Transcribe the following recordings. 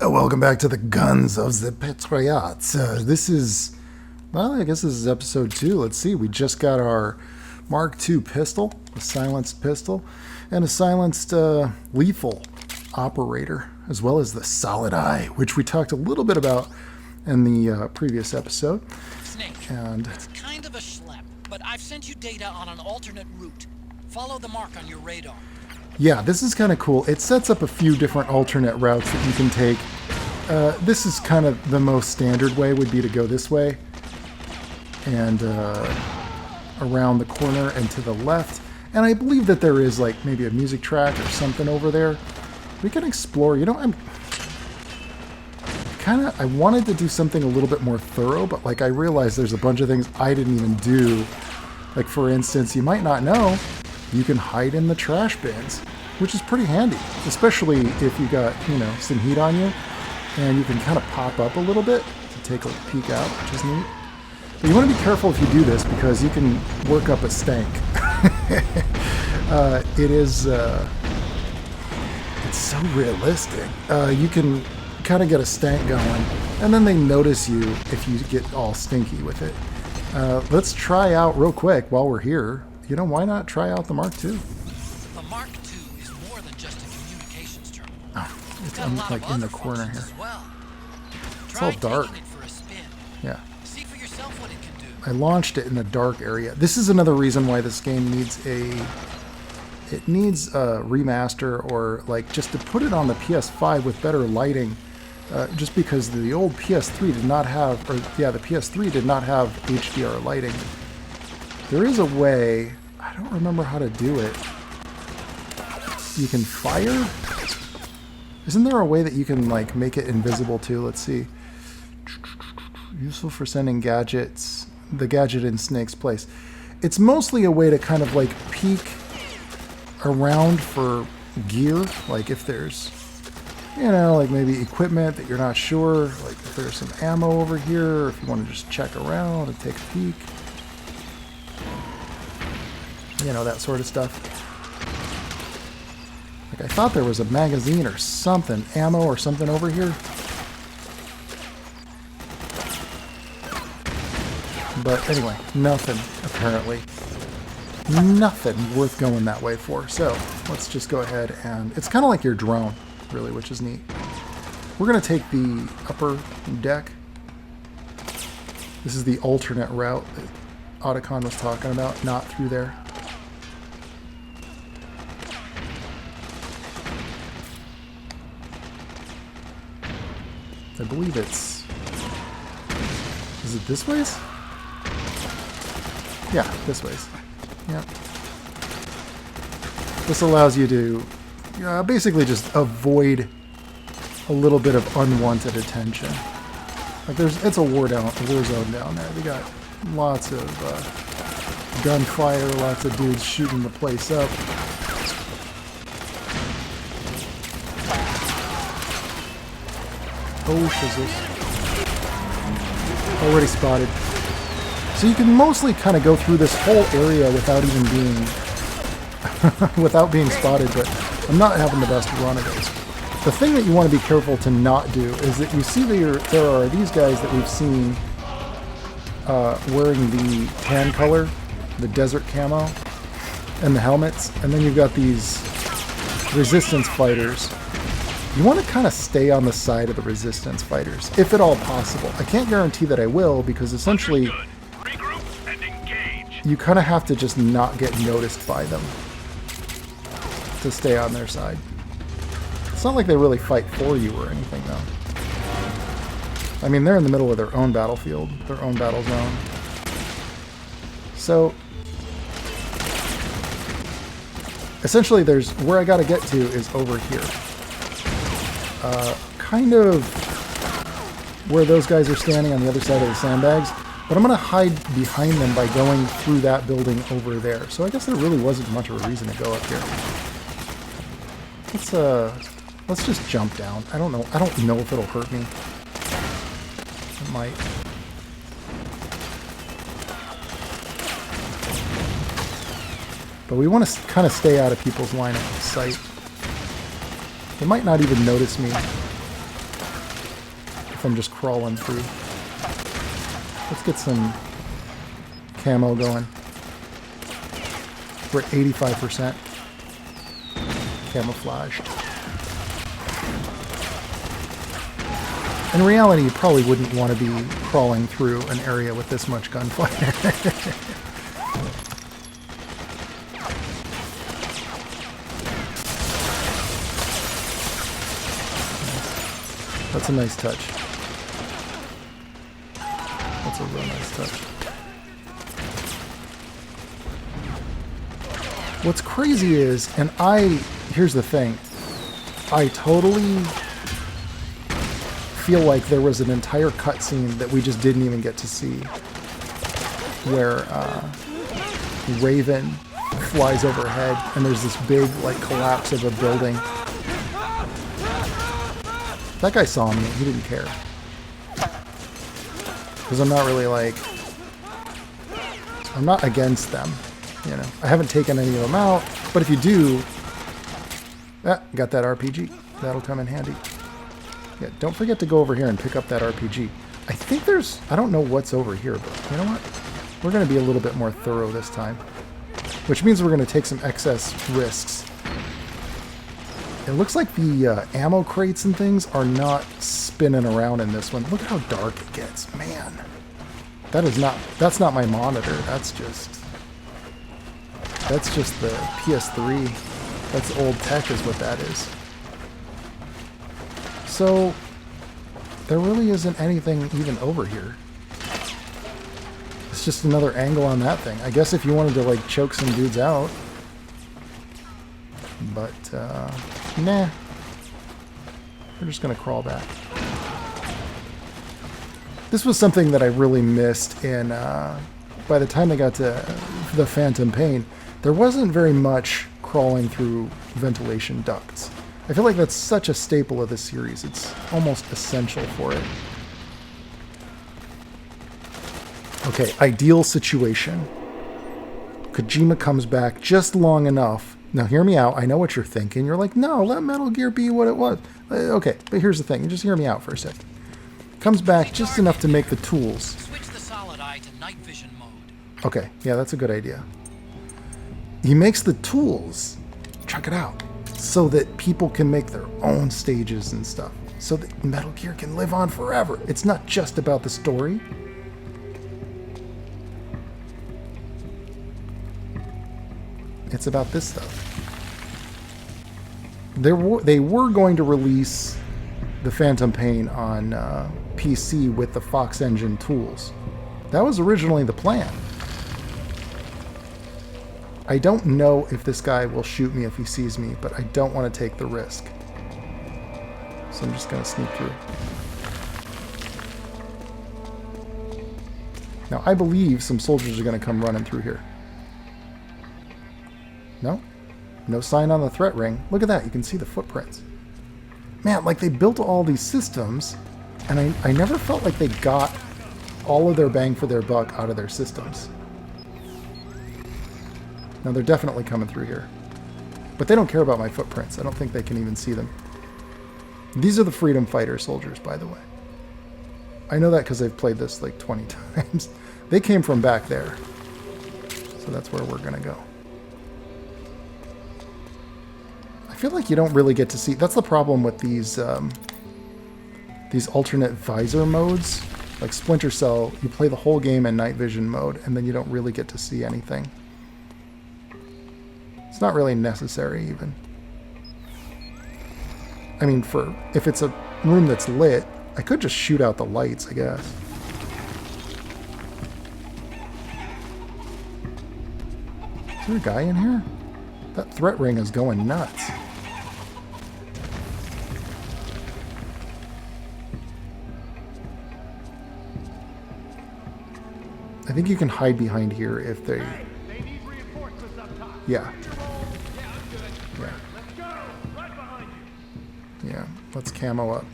Welcome back to the Guns of the Patriots. This is, well, I guess this is episode 2. Let's see, we just got our Mark II pistol, a silenced pistol, and a silenced lethal operator, as well as the solid eye, which we talked a little bit about in the previous episode. Snake, and it's kind of a schlep, but I've sent you data on an alternate route. Follow the mark on your radar. Yeah, this is kind of cool. It sets up a few different alternate routes that you can take. This is kind of the most standard way, would be to go this way and around the corner and to the left. And I believe that there is like maybe a music track or something over there. We can explore. You know, I wanted to do something a little bit more thorough, but like I realized there's a bunch of things I didn't even do. Like for instance, you might not know, you can hide in the trash bins, which is pretty handy, especially if you got, you know, some heat on you, and you can kind of pop up a little bit to take a peek out, which is neat. But you want to be careful if you do this because you can work up a stank. It's so realistic. You can kind of get a stank going, and then they notice you if you get all stinky with it. Let's try out real quick while we're here. You know, why not try out the Mark II? The Mark II is more than just a communications terminal. Oh, It's got a lot like of in other the corner functions here. as well. It's all dark. Taking it for a spin. Yeah. See for yourself what it can do. I launched it in a dark area. This is another reason why this game needs a remaster, or like just to put it on the PS5 with better lighting. Just because the old PS3 did not have, the PS3 did not have HDR lighting. There is a way, I don't remember how to do it. You can fire? Isn't there a way that you can like make it invisible too? Let's see. Useful for sending gadgets. The gadget in Snake's place. It's mostly a way to kind of like peek around for gear. Like if there's, you know, like maybe equipment that you're not sure. Like if there's some ammo over here, or if you want to just check around and take a peek. You know, that sort of stuff. Like I thought there was a magazine or something, ammo or something over here. But anyway, nothing, apparently. Nothing worth going that way for. So let's just go ahead and... It's kind of like your drone, really, which is neat. We're going to take the upper deck. This is the alternate route that Otacon was talking about, not through there. I believe it's... Is it this ways? Yeah, this ways. Yep. This allows you to basically just avoid a little bit of unwanted attention. Like it's a war zone down there. They got lots of gunfire, lots of dudes shooting the place up. Oh, shizzles. Already spotted. So you can mostly kind of go through this whole area without even being without being spotted, but I'm not having the best run of it. The thing that you want to be careful to not do is that you see there are these guys that we've seen wearing the tan color, the desert camo, and the helmets, and then you've got these resistance fighters. You want to kind of stay on the side of the resistance fighters, if at all possible. I can't guarantee that I will, because essentially you kind of have to just not get noticed by them to stay on their side. It's not like they really fight for you or anything, though. I mean, they're in the middle of their own battlefield, their own battle zone. So, essentially, where I got to get to is over here. Kind of where those guys are standing on the other side of the sandbags, but I'm going to hide behind them by going through that building over there. So I guess there really wasn't much of a reason to go up here. Let's just jump down. I don't know if it'll hurt me. It might. But we want to kind of stay out of people's line of sight. They might not even notice me. if I'm just crawling through. Let's get some camo going. We're at 85%. Camouflaged. In reality, you probably wouldn't want to be crawling through an area with this much gunfire. That's a nice touch. That's a real nice touch. What's crazy is, and here's the thing, I totally feel like there was an entire cutscene that we just didn't even get to see, where Raven flies overhead and there's this big like collapse of a building. That guy saw me, he didn't care. Because I'm not really like, I'm not against them, you know. I haven't taken any of them out, but if you do, got that RPG. That'll come in handy. Yeah, don't forget to go over here and pick up that RPG. I think there's, I don't know what's over here, but you know what? We're going to be a little bit more thorough this time. Which means we're going to take some excess risks. It looks like the ammo crates and things are not spinning around in this one. Look at how dark it gets. Man. That's not my monitor. That's just the PS3. That's old tech is what that is. So, there really isn't anything even over here. It's just another angle on that thing. I guess if you wanted to, like, choke some dudes out. But, nah. We're just gonna crawl back. This was something that I really missed in, by the time I got to the Phantom Pain, there wasn't very much crawling through ventilation ducts. I feel like that's such a staple of the series. It's almost essential for it. Okay, ideal situation. Kojima comes back just long enough. Now hear me out. I know what you're thinking. You're like, no, let Metal Gear be what it was. Okay, but here's the thing. Just hear me out for a second. Comes back just enough to make the tools. Switch the solid eye to night vision mode. Okay, yeah, that's a good idea. He makes the tools. Check it out. So that people can make their own stages and stuff. So that Metal Gear can live on forever. It's not just about the story. It's about this stuff. They were going to release the Phantom Pain on PC with the Fox Engine tools. That was originally the plan. I don't know if this guy will shoot me if he sees me, but I don't want to take the risk. So I'm just going to sneak through. Now, I believe some soldiers are going to come running through here. No? No sign on the threat ring. Look at that. You can see the footprints. Man, like they built all these systems, and I never felt like they got all of their bang for their buck out of their systems. Now, they're definitely coming through here. But they don't care about my footprints. I don't think they can even see them. These are the Freedom Fighter soldiers, by the way. I know that because I've played this like 20 times. They came from back there. So that's where we're going to go. I feel like you don't really get to see... That's the problem with these alternate visor modes. Like Splinter Cell, you play the whole game in night vision mode, and then you don't really get to see anything. It's not really necessary, even. I mean, if it's a room that's lit, I could just shoot out the lights, I guess. Is there a guy in here? That threat ring is going nuts. I think you can hide behind here if they... Yeah. Yeah. Yeah, let's camo up.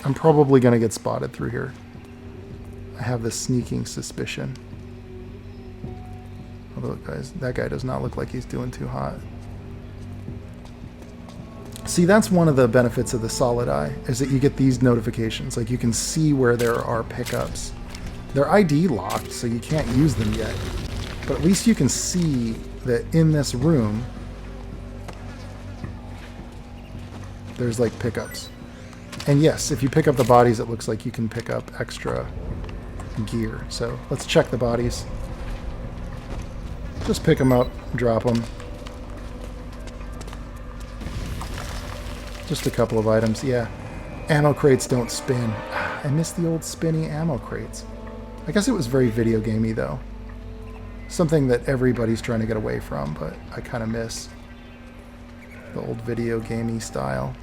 I'm probably going to get spotted through here. I have this sneaking suspicion. Although, guys, that guy does not look like he's doing too hot. See, that's one of the benefits of the solid eye, is that you get these notifications. Like, you can see where there are pickups. They're ID locked, so you can't use them yet. But at least you can see that in this room, there's like pickups. And yes, if you pick up the bodies, it looks like you can pick up extra gear. So let's check the bodies. Just pick them up, drop them. Just a couple of items, yeah. Ammo crates don't spin. I miss the old spinny ammo crates. I guess it was very video gamey though. Something that everybody's trying to get away from, but I kind of miss the old video gamey style.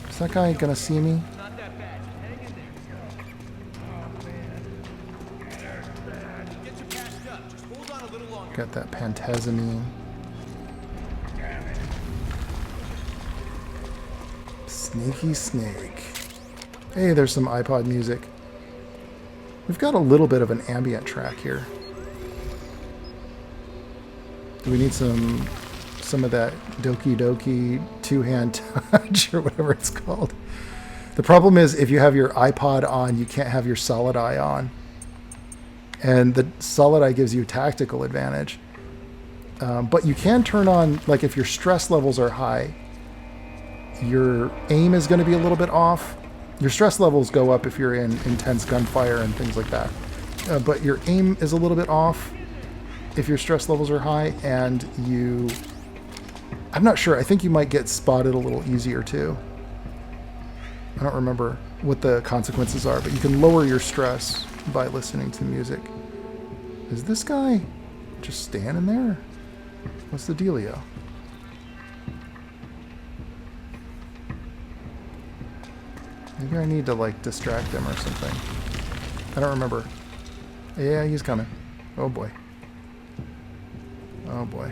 Is that guy gonna see me? Got that pantazamine. Sneaky snake. Hey, there's some iPod music. We've got a little bit of an ambient track here. Do we need some of that Doki Doki two-hand touch or whatever it's called? The problem is if you have your iPod on, you can't have your solid eye on. And the solid eye gives you tactical advantage. But you can turn on, like if your stress levels are high, your aim is going to be a little bit off. Your stress levels go up if you're in intense gunfire and things like that. But your aim is a little bit off if your stress levels are high, and you... I'm not sure. I think you might get spotted a little easier too. I don't remember what the consequences are, but you can lower your stress by listening to music. Is this guy just standing there? What's the dealio? Maybe I need to, like, distract him or something. I don't remember. Yeah, he's coming. Oh, boy. Oh, boy.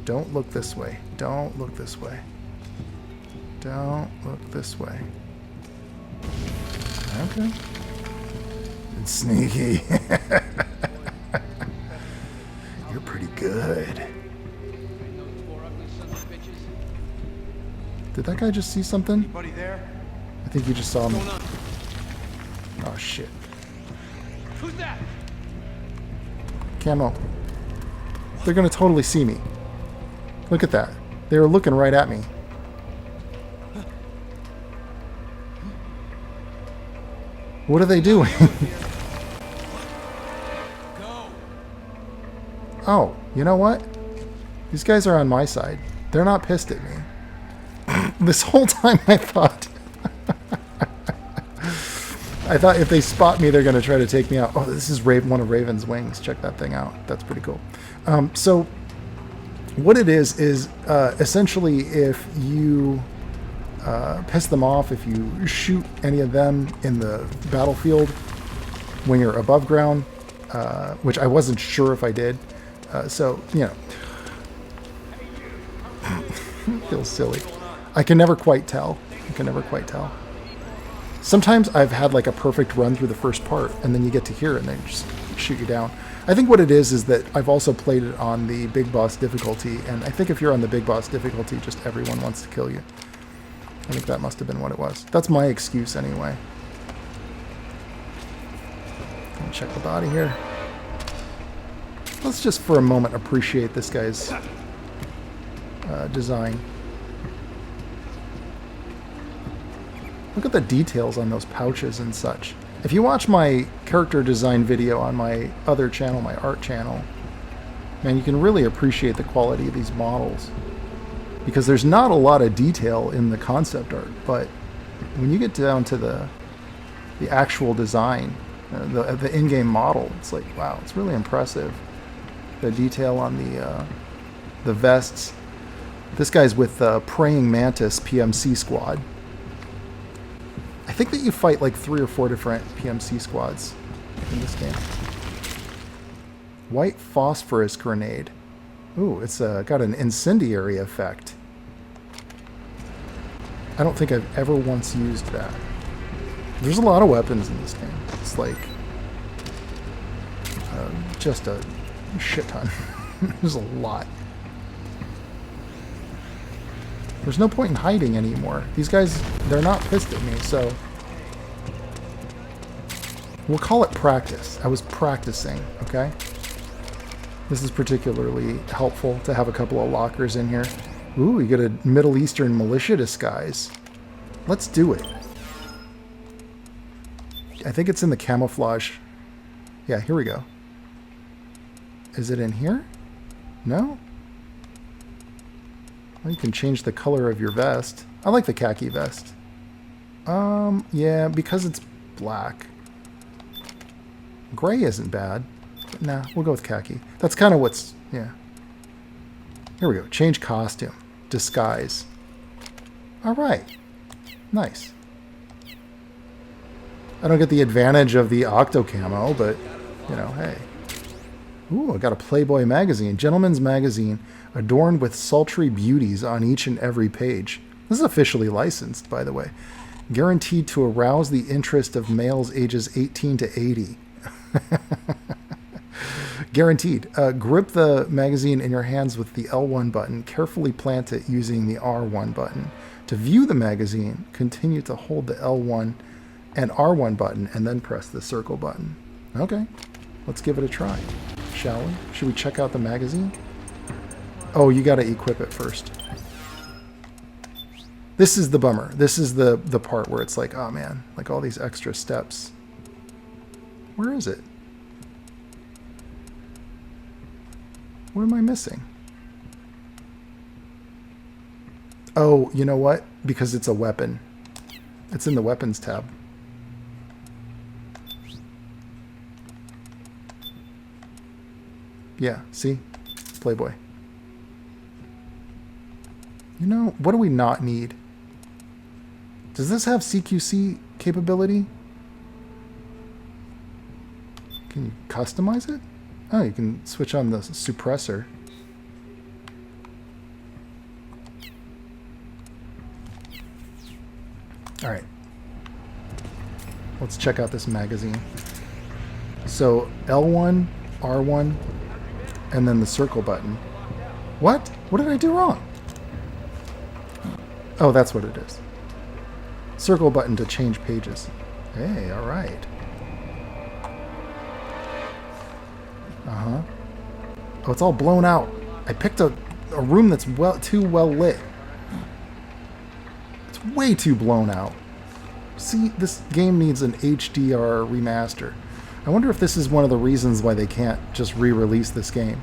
Don't look this way. Don't look this way. Don't look this way. Okay. It's sneaky. You're pretty good. Did that guy just see something? Anybody there? I think he just saw me. Oh shit. Who's that? Camo. They're gonna totally see me. Look at that. They were looking right at me. What are they doing? Oh, you know what? These guys are on my side. They're not pissed at me. This whole time I thought if they spot me, they're going to try to take me out. Oh, this is one of Raven's wings. Check that thing out. That's pretty cool. So what it is essentially if you piss them off, if you shoot any of them in the battlefield when you're above ground, which I wasn't sure if I did. So, you know, feels silly. I can never quite tell. Sometimes I've had like a perfect run through the first part, and then you get to here and they just shoot you down. I think what it is that I've also played it on the big boss difficulty, and I think if you're on the big boss difficulty, just everyone wants to kill you. I think that must have been what it was. That's my excuse anyway. Let me check the body here. Let's just for a moment appreciate this guy's design. Look at the details on those pouches and such. If you watch my character design video on my other channel, my art channel, man, you can really appreciate the quality of these models. Because there's not a lot of detail in the concept art, but when you get down to the actual design, the in-game model, it's like, wow, it's really impressive. The detail on the vests. This guy's with the Praying Mantis PMC squad. I think that you fight like 3 or 4 different PMC squads in this game. White phosphorus grenade. Ooh, it's got an incendiary effect. I don't think I've ever once used that. There's a lot of weapons in this game. It's like just a shit ton. There's a lot. There's no point in hiding anymore. These guys, they're not pissed at me, so... We'll call it practice. I was practicing, okay? This is particularly helpful to have a couple of lockers in here. Ooh, you get a Middle Eastern militia disguise. Let's do it. I think it's in the camouflage. Yeah, here we go. Is it in here? No? Well, you can change the color of your vest. I like the khaki vest. Yeah, because it's black. Gray isn't bad. But nah, we'll go with khaki. That's kind of what's... yeah. Here we go. Change costume. Disguise. Alright. Nice. I don't get the advantage of the octo camo, but, you know, hey. Ooh, I got a Playboy magazine. Gentleman's magazine, adorned with sultry beauties on each and every page. This is officially licensed, by the way. Guaranteed to arouse the interest of males ages 18 to 80. Guaranteed. Grip the magazine in your hands with the L1 button. Carefully plant it using the R1 button. To view the magazine, continue to hold the L1 and R1 button and then press the circle button. Okay, let's give it a try. Shall we? Should we check out the magazine? Oh, you got to equip it first. This is the bummer. This is the part where it's like, oh man, like all these extra steps. Where is it? What am I missing? Oh, you know what? Because it's a weapon. It's in the weapons tab. Yeah, see? Playboy. You know, what do we not need? Does this have CQC capability? Can you customize it? Oh, you can switch on the suppressor. All right. Let's check out this magazine. So L1, R1, and then the circle button. What? What did I do wrong? Oh, that's what it is. Circle button to change pages. Hey, all right. Uh-huh. Oh, it's all blown out. I picked a room that's too well lit. It's way too blown out. See, this game needs an HDR remaster. I wonder if this is one of the reasons why they can't just re-release this game.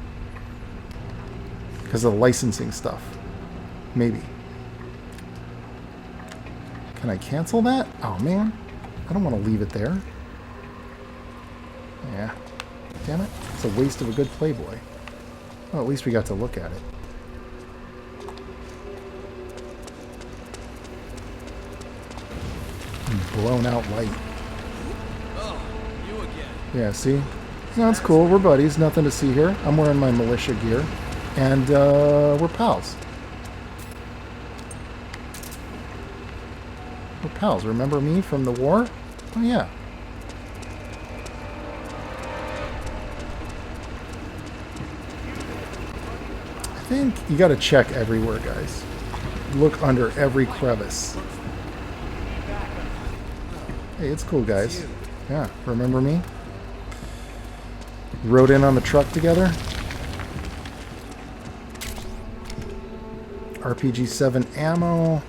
Because of the licensing stuff. Maybe. Can I cancel that? Oh, man. I don't want to leave it there. Yeah. Damn it. It's a waste of a good Playboy. Well, at least we got to look at it. Blown out light. Oh, you again. Yeah, see? No, it's cool. We're buddies. Nothing to see here. I'm wearing my militia gear. And we're pals. We're pals. Remember me from the war? Oh, yeah. I think you got to check everywhere, guys. Look under every crevice. Hey, it's cool, guys. Yeah, remember me? Rode in on the truck together. RPG-7 ammo.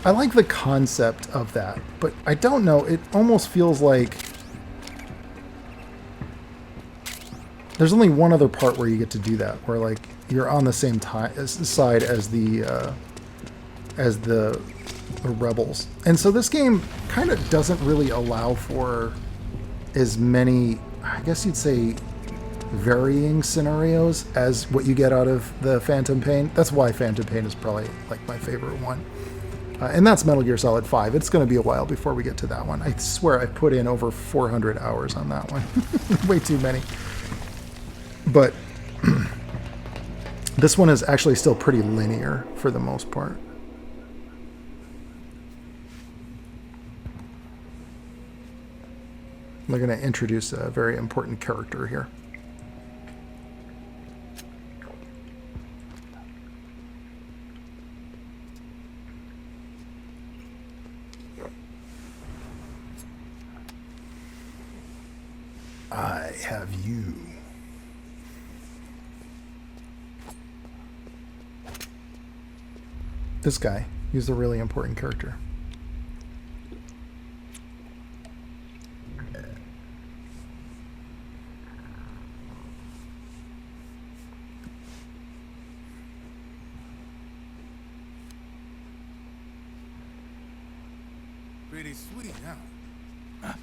I like the concept of that, but I don't know. It almost feels like there's only one other part where you get to do that, where like you're on the same side as the rebels. And so this game kind of doesn't really allow for as many, I guess you'd say, varying scenarios as what you get out of the Phantom Pain. That's why Phantom Pain is probably like my favorite one. And that's Metal Gear Solid 5. It's going to be a while before we get to that one. I swear I put in over 400 hours on that one. Way too many. But this one is actually still pretty linear for the most part. They're going to introduce a very important character here. I have you. This guy, he's a really important character. Pretty sweet, huh?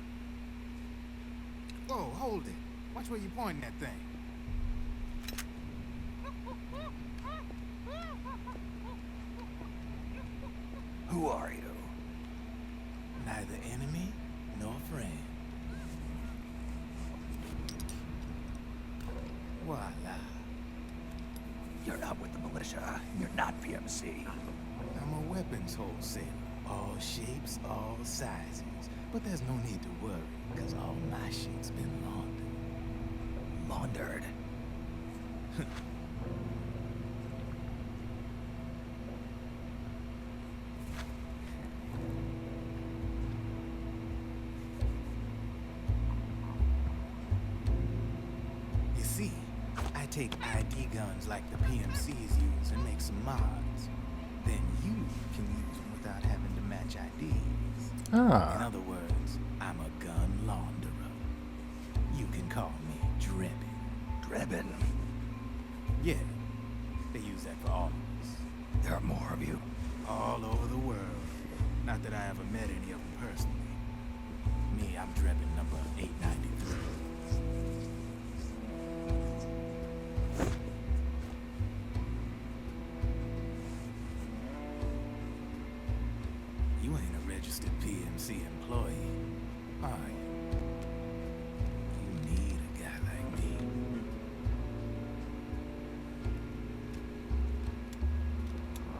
Whoa, hold it. Watch where you pointing that thing. Who are you? Neither enemy nor friend. Voila. You're not with the militia. You're not PMC. I'm a weapons wholesaler. All shapes, all sizes. But there's no need to worry, because all my shit's been laundered. Laundered. You see, I take ID guns like the PMCs use and make some mods. Then you can use them without having to match IDs. In Ah, other words, I'm a gun launderer. You can call me Drebin. Drebin. Yeah, they use that for all of us. There are more of you. All over the world. Not that I ever met any of them personally. Me, I'm Drebin number 893. You ain't a registered PMC employee, are you? You need a guy like me.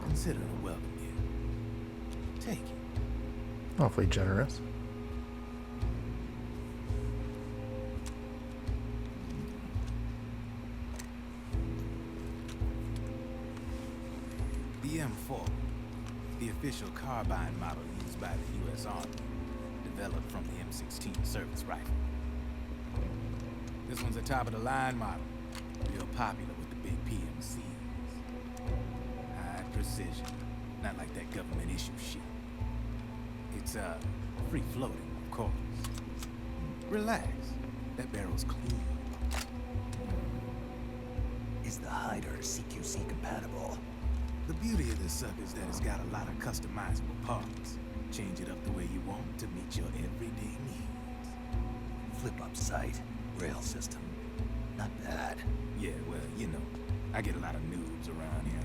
Consider it a welcome gift. Take it. awfully generous. The M4, the official carbine model used by the U.S. Army, developed from the M16 service rifle. This one's a top-of-the-line model, real popular with the big PMCs. High precision, not like that government-issue shit. It's, free-floating, of course. Relax, that barrel's clean. Is the hider CQC compatible? The beauty of this sucker is that it's got a lot of customizable parts. Change it up the way you want to meet your everyday needs. Flip up sight. Rail system. Not bad. Yeah, well, you know, I get a lot of noobs around here.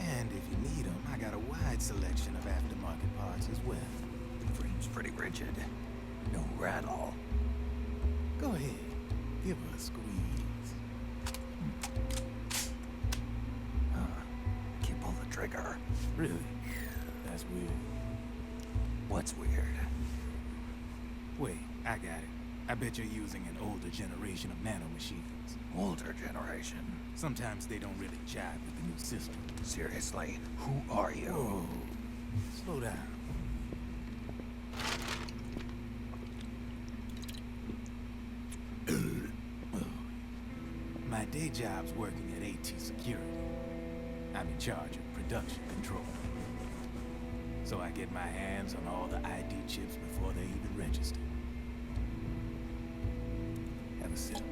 And if you need them, I got a wide selection of aftermarket parts as well. Frame's pretty rigid. No rattle. Go ahead, give her a squeeze. Can't pull the trigger. Really? That's weird. What's weird? Wait, I got it. I bet you're using an older generation of nanomachines. Older generation. Sometimes they don't really jive with the new system. Seriously, who are you? Whoa, slow down. My day job's working at AT Security. I'm in charge of production control. So I get my hands on all the ID chips before they even register. Have a sip.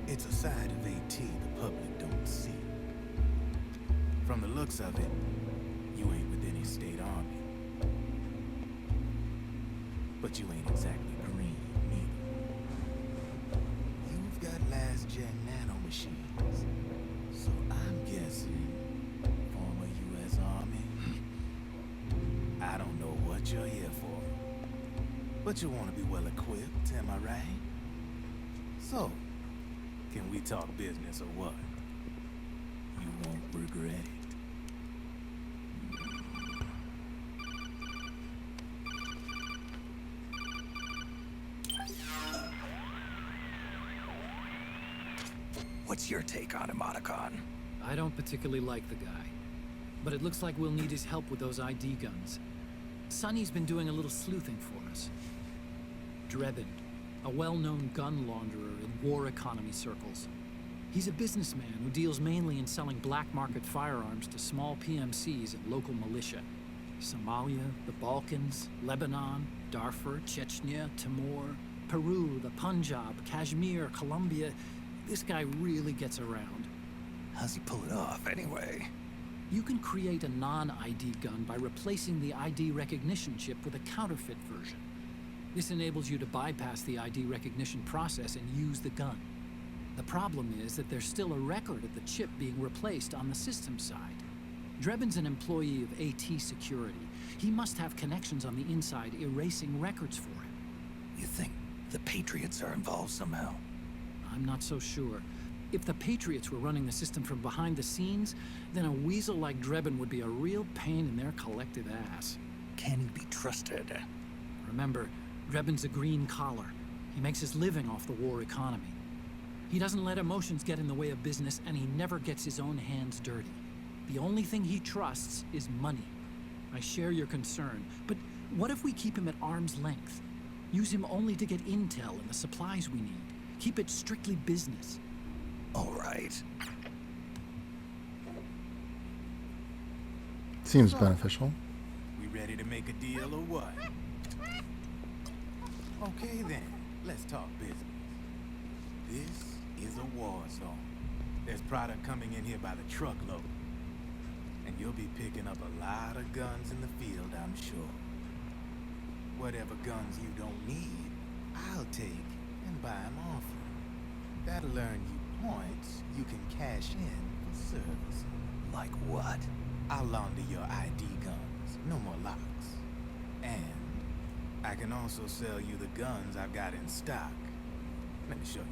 It's a side of AT the public don't see. From the looks of it, you ain't with any state army. But you ain't exactly green, neither. You've got last-gen nanomachines. So I'm guessing former U.S. Army. I don't know what you're here for. But you want to be well-equipped, am I right? So, can we talk business or what? You won't regret it. What's your take on him, Otacon? I don't particularly like the guy. But it looks like we'll need his help with those ID guns. Sonny's been doing a little sleuthing for us. Drebin, a well-known gun launderer in war economy circles. He's a businessman who deals mainly in selling black market firearms to small PMCs and local militia. Somalia, the Balkans, Lebanon, Darfur, Chechnya, Timor, Peru, the Punjab, Kashmir, Colombia. This guy really gets around. How's he pull it off, anyway? You can create a non-ID gun by replacing the ID recognition chip with a counterfeit version. This enables you to bypass the ID recognition process and use the gun. The problem is that there's still a record of the chip being replaced on the system side. Drebin's an employee of AT Security. He must have connections on the inside erasing records for him. You think the Patriots are involved somehow? I'm not so sure. If the Patriots were running the system from behind the scenes, then a weasel like Drebin would be a real pain in their collective ass. Can he be trusted? Remember, Drebin's a green collar. He makes his living off the war economy. He doesn't let emotions get in the way of business, and he never gets his own hands dirty. The only thing he trusts is money. I share your concern, but what if we keep him at arm's length? Use him only to get intel and the supplies we need. Keep it strictly business. All right. Seems beneficial. We ready to make a deal or what? Okay then, let's talk business. This is a war zone. There's product coming in here by the truckload. And you'll be picking up a lot of guns in the field, I'm sure. Whatever guns you don't need, I'll take and buy them off you. That'll earn you points you can cash in for service. Like what? I'll launder your ID guns, no more locks. And I can also sell you the guns I've got in stock. Let me show you.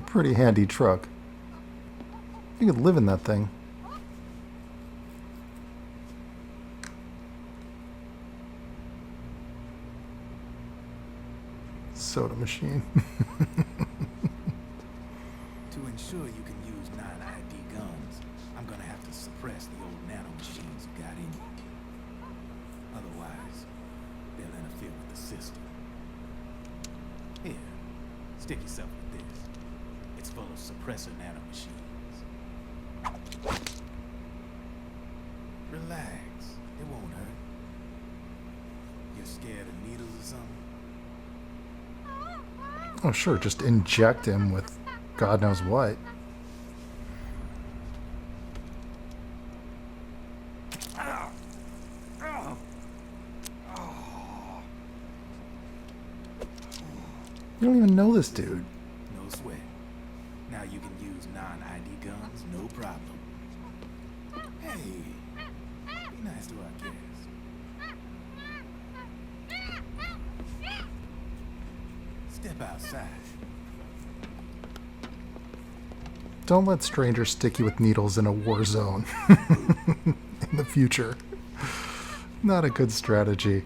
Pretty handy truck. You could live in that thing. Soda machine. To ensure you can use non-ID guns, I'm gonna have to suppress the old nano machines you got in you. Otherwise, they'll interfere with the system. Here, stick yourself with this. It's full of suppressor nano machines. Relax, it won't hurt. You're scared of needles or something? Oh, sure, just inject him with God knows what. You don't even know this dude. No sweat. Now you can use non-ID guns, no problem. Hey, be nice to our guest. Step outside. Don't let strangers stick you with needles in a war zone in the future. Not a good strategy.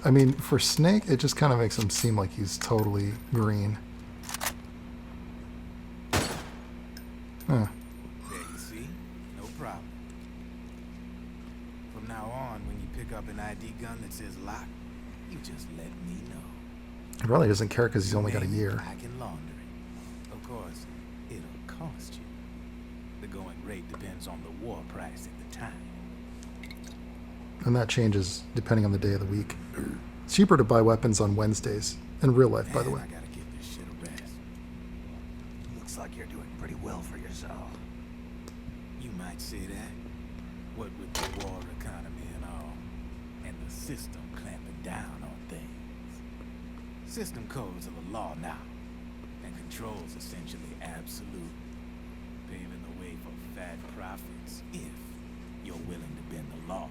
I mean, for Snake, it just kind of makes him seem like he's totally green. Huh. There you see? No problem. From now on, when you pick up an ID gun that says lock, you just let me know. He probably doesn't care because he's only got a Maybe year. I can launder it. Of course, it'll cost you. The going rate depends on the war price at the time. And that changes depending on the day of the week. It's cheaper to buy weapons on Wednesdays. In real life, by the Man, way. I gotta give this shit a rest. Looks like you're doing pretty well for yourself. You might say that. What with the war economy and all, and the system clamping down on things. System codes are the law now, and control's essentially absolute, paving the way for fat profits if you're willing to bend the law.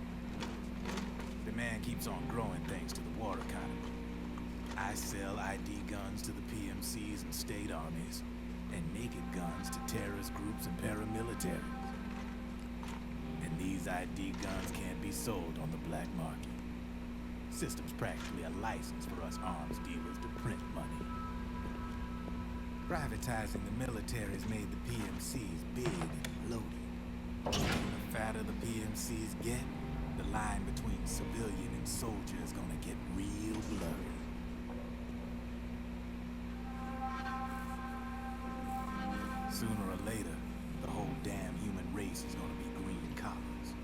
Demand keeps on growing thanks to the war economy. I sell ID guns to the PMCs and state armies, and naked guns to terrorist groups and paramilitaries. And these ID guns can't be sold on the black market. system's practically a license for us arms dealers to print money. Privatizing the military has made the PMCs big and loaded. The fatter the PMCs get, the line between civilian and soldier is gonna get real blurry. Sooner or later, the whole damn human race is gonna be green collars.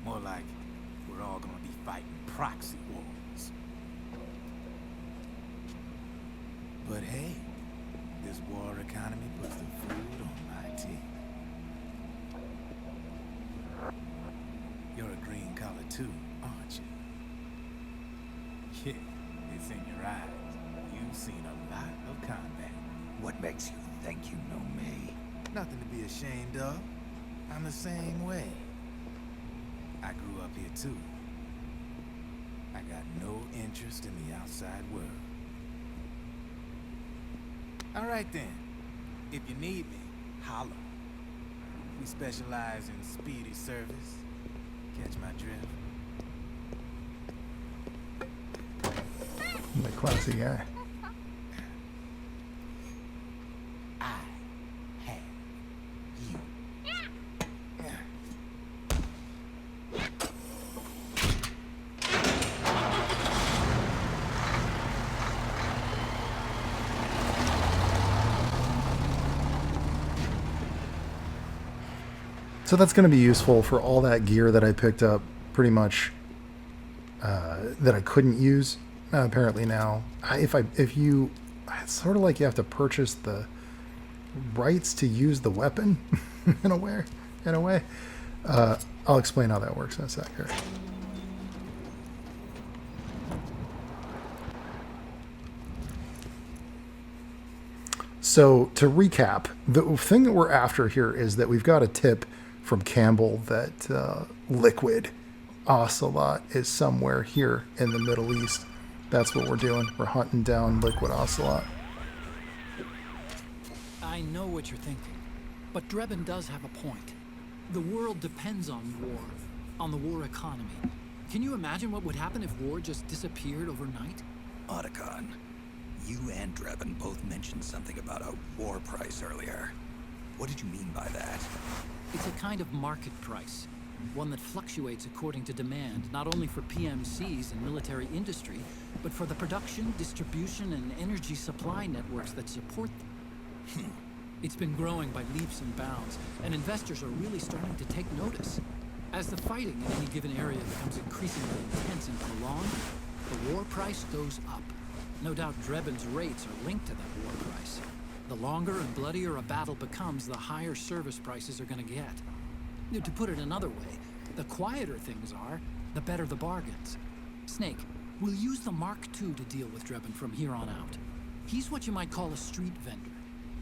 More like we're all gonna be fighting proxy wars. But hey, this war economy puts the food on my table. You're a green collar too, aren't you? Yeah, it's in your eyes. You've seen a lot of combat. What makes you think you know me? Nothing to be ashamed of. I'm the same way. I grew up here too. I got no interest in the outside world. All right then. If you need me, holler. We specialize in speedy service. Catch my drift? The classy guy. I have you. So that's going to be useful for all that gear that I picked up pretty much that I couldn't use. Apparently now, if you, it's sort of like you have to purchase the rights to use the weapon in a way. I'll explain how that works in a sec here. So to recap, the thing that we're after here is that we've got a tip from Campbell that liquid ocelot is somewhere here in the Middle East. That's what we're doing. We're hunting down liquid ocelot. I know what you're thinking, but Drebin does have a point. The world depends on war, on the war economy. Can you imagine what would happen if war just disappeared overnight? Otacon, you and Drebin both mentioned something about a war price earlier. What did you mean by that? It's a kind of market price, one that fluctuates according to demand, not only for PMCs and military industry, but for the production, distribution, and energy supply networks that support them. It's been growing by leaps and bounds, and investors are really starting to take notice. As the fighting in any given area becomes increasingly intense and prolonged, the war price goes up. No doubt Drebin's rates are linked to that war price. The longer and bloodier a battle becomes, the higher service prices are going to get. To put it another way, the quieter things are, the better the bargains. Snake, we'll use the Mark II to deal with Drebin from here on out. He's what you might call a street vendor.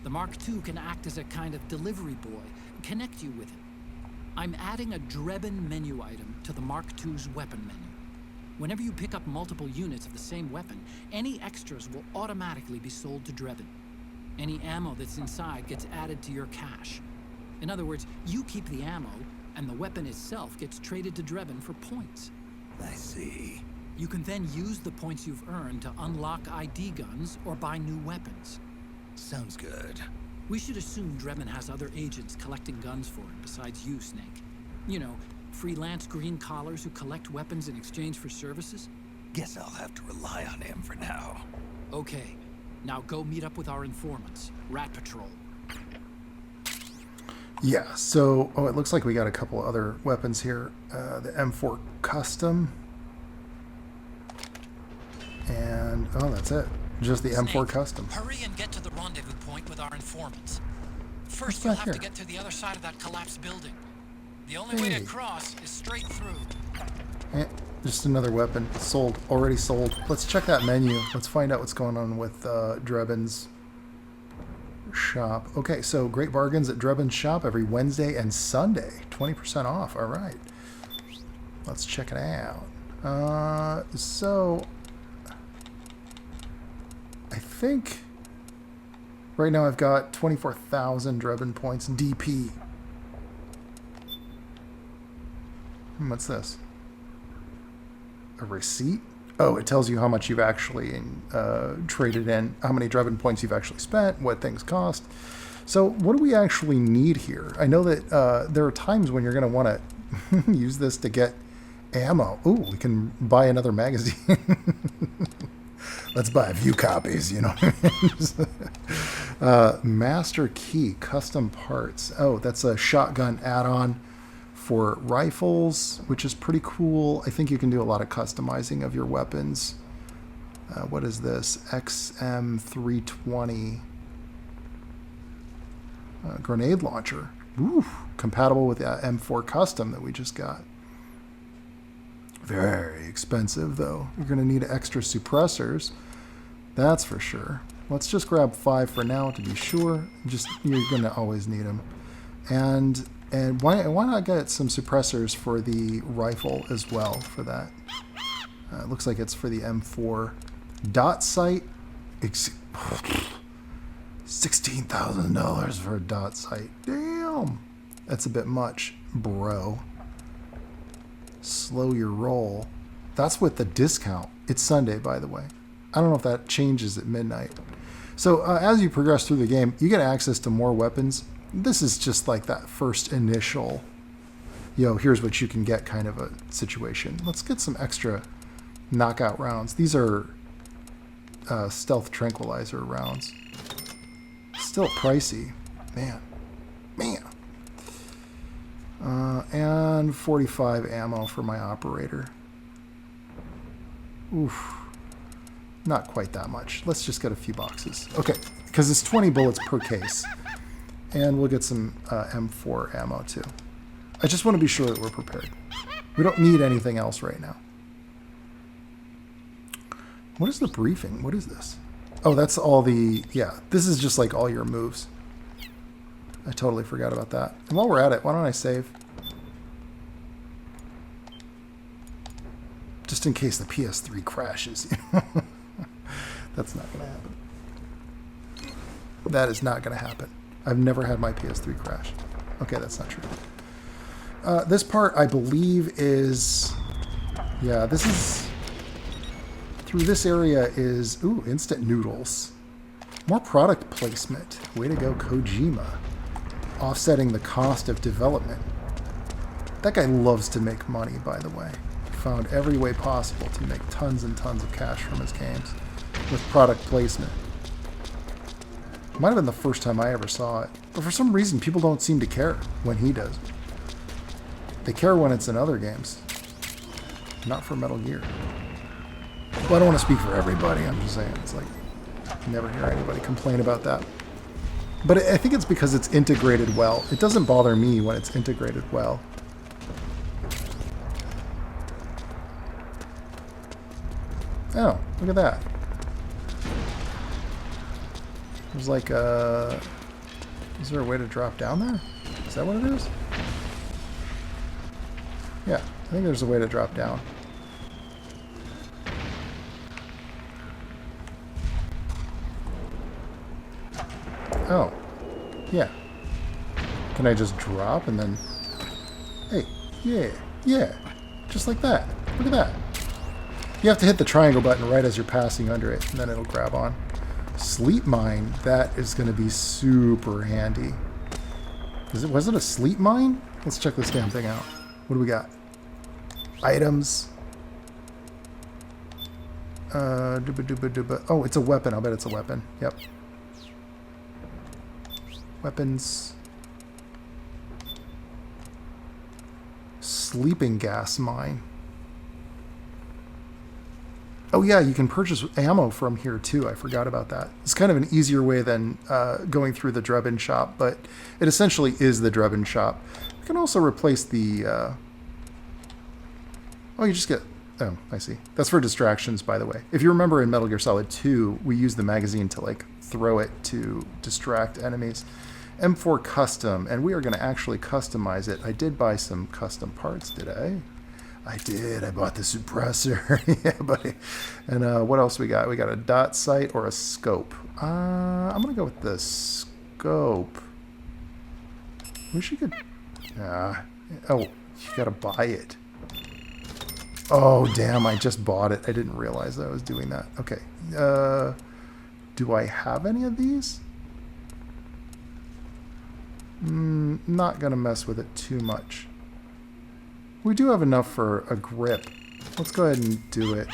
The Mark II can act as a kind of delivery boy, connect you with him. I'm adding a Drebin menu item to the Mark II's weapon menu. Whenever you pick up multiple units of the same weapon, any extras will automatically be sold to Drebin. Any ammo that's inside gets added to your cache. In other words, you keep the ammo, and the weapon itself gets traded to Drebin for points. I see. You can then use the points you've earned to unlock ID guns or buy new weapons. Sounds good. We should assume Drebin has other agents collecting guns for him besides you, Snake. You know, freelance green collars who collect weapons in exchange for services? Guess I'll have to rely on him for now. Okay. Now go meet up with our informants, Rat Patrol. Yeah, so, it looks like we got a couple other weapons here. The M4 Custom. And, that's it. Just the Snake, M4 Custom. Hurry and get to the rendezvous point with our informants. First, What's you'll back have here? to get to the other side of that collapsed building. The only way Hey. to cross is straight through. Just another weapon. Sold. Already sold. Let's check that menu. Let's find out what's going on with Drebin's shop. Okay, so great bargains at Drebin's shop every Wednesday and Sunday. 20% off. All right. Let's check it out. So I think right now I've got 24,000 Drebin points. DP. What's this? A receipt? Oh, it tells you how much you've actually traded in, how many Drebin points you've actually spent, what things cost. So what do we actually need here? I know that there are times when you're going to want to use this to get ammo. Ooh, we can buy another magazine. Let's buy a few copies, you know. Master key, custom parts. Oh, that's a shotgun add-on for rifles, which is pretty cool. I think you can do a lot of customizing of your weapons. What is this? XM320 grenade launcher. Ooh, compatible with the M4 custom that we just got. Very expensive, though. You're going to need extra suppressors. That's for sure. Let's just grab 5 for now to be sure. Just, you're going to always need them. And why not get some suppressors for the rifle as well for that? It looks like it's for the M4. Dot sight. $16,000 for a dot sight. Damn. That's a bit much, bro. Slow your roll. That's with the discount. It's Sunday, by the way. I don't know if that changes at midnight. So as you progress through the game, you get access to more weapons. This is just like that first initial, here's what you can get kind of a situation. Let's get some extra knockout rounds. These are stealth tranquilizer rounds. Still pricey. Man. And 45 ammo for my operator. Oof. Not quite that much. Let's just get a few boxes. Okay, because it's 20 bullets per case. And we'll get some M4 ammo too. I just want to be sure that we're prepared. We don't need anything else right now. What is the briefing? What is this? Oh, that's all the... Yeah, this is just like all your moves. I totally forgot about that. And while we're at it, why don't I save? Just in case the PS3 crashes. That's not going to happen. That is not going to happen. I've never had my PS3 crash. Okay, that's not true. This part, I believe, is... Yeah, this is... Through this area is... Ooh, instant noodles. More product placement. Way to go, Kojima. Offsetting the cost of development. That guy loves to make money, by the way. Found every way possible to make tons and tons of cash from his games with product placement. Might have been the first time I ever saw it. But for some reason, people don't seem to care when he does. They care when it's in other games. Not for Metal Gear. Well, I don't want to speak for everybody. I'm just saying. It's like, you never hear anybody complain about that. But I think it's because it's integrated well. It doesn't bother me when it's integrated well. Oh, look at that. There's like a... Is there a way to drop down there? Is that what it is? Yeah, I think there's a way to drop down. Oh. Yeah. Can I just drop and then... Hey, yeah. Just like that. Look at that. You have to hit the triangle button right as you're passing under it, and then it'll grab on. Sleep mine, that is going to be super handy. Was it a sleep mine? Let's check this damn thing out. What do we got? Items. Oh, it's a weapon. I'll bet it's a weapon. Yep. Weapons. Sleeping gas mine. Oh yeah, you can purchase ammo from here too. I forgot about that. It's kind of an easier way than going through the Drebin shop, but it essentially is the Drebin shop. You can also replace the... Oh, you just get... Oh, I see. That's for distractions, by the way. If you remember in Metal Gear Solid 2, we used the magazine to like throw it to distract enemies. M4 custom, and we are going to actually customize it. I did buy some custom parts, did I? I did. I bought the suppressor. Yeah, buddy. And what else we got? We got a dot sight or a scope. I'm going to go with the scope. Wish you could... oh, you got to buy it. Oh, damn, I just bought it. I didn't realize I was doing that. Okay. Do I have any of these? Not going to mess with it too much. We do have enough for a grip. Let's go ahead and do it.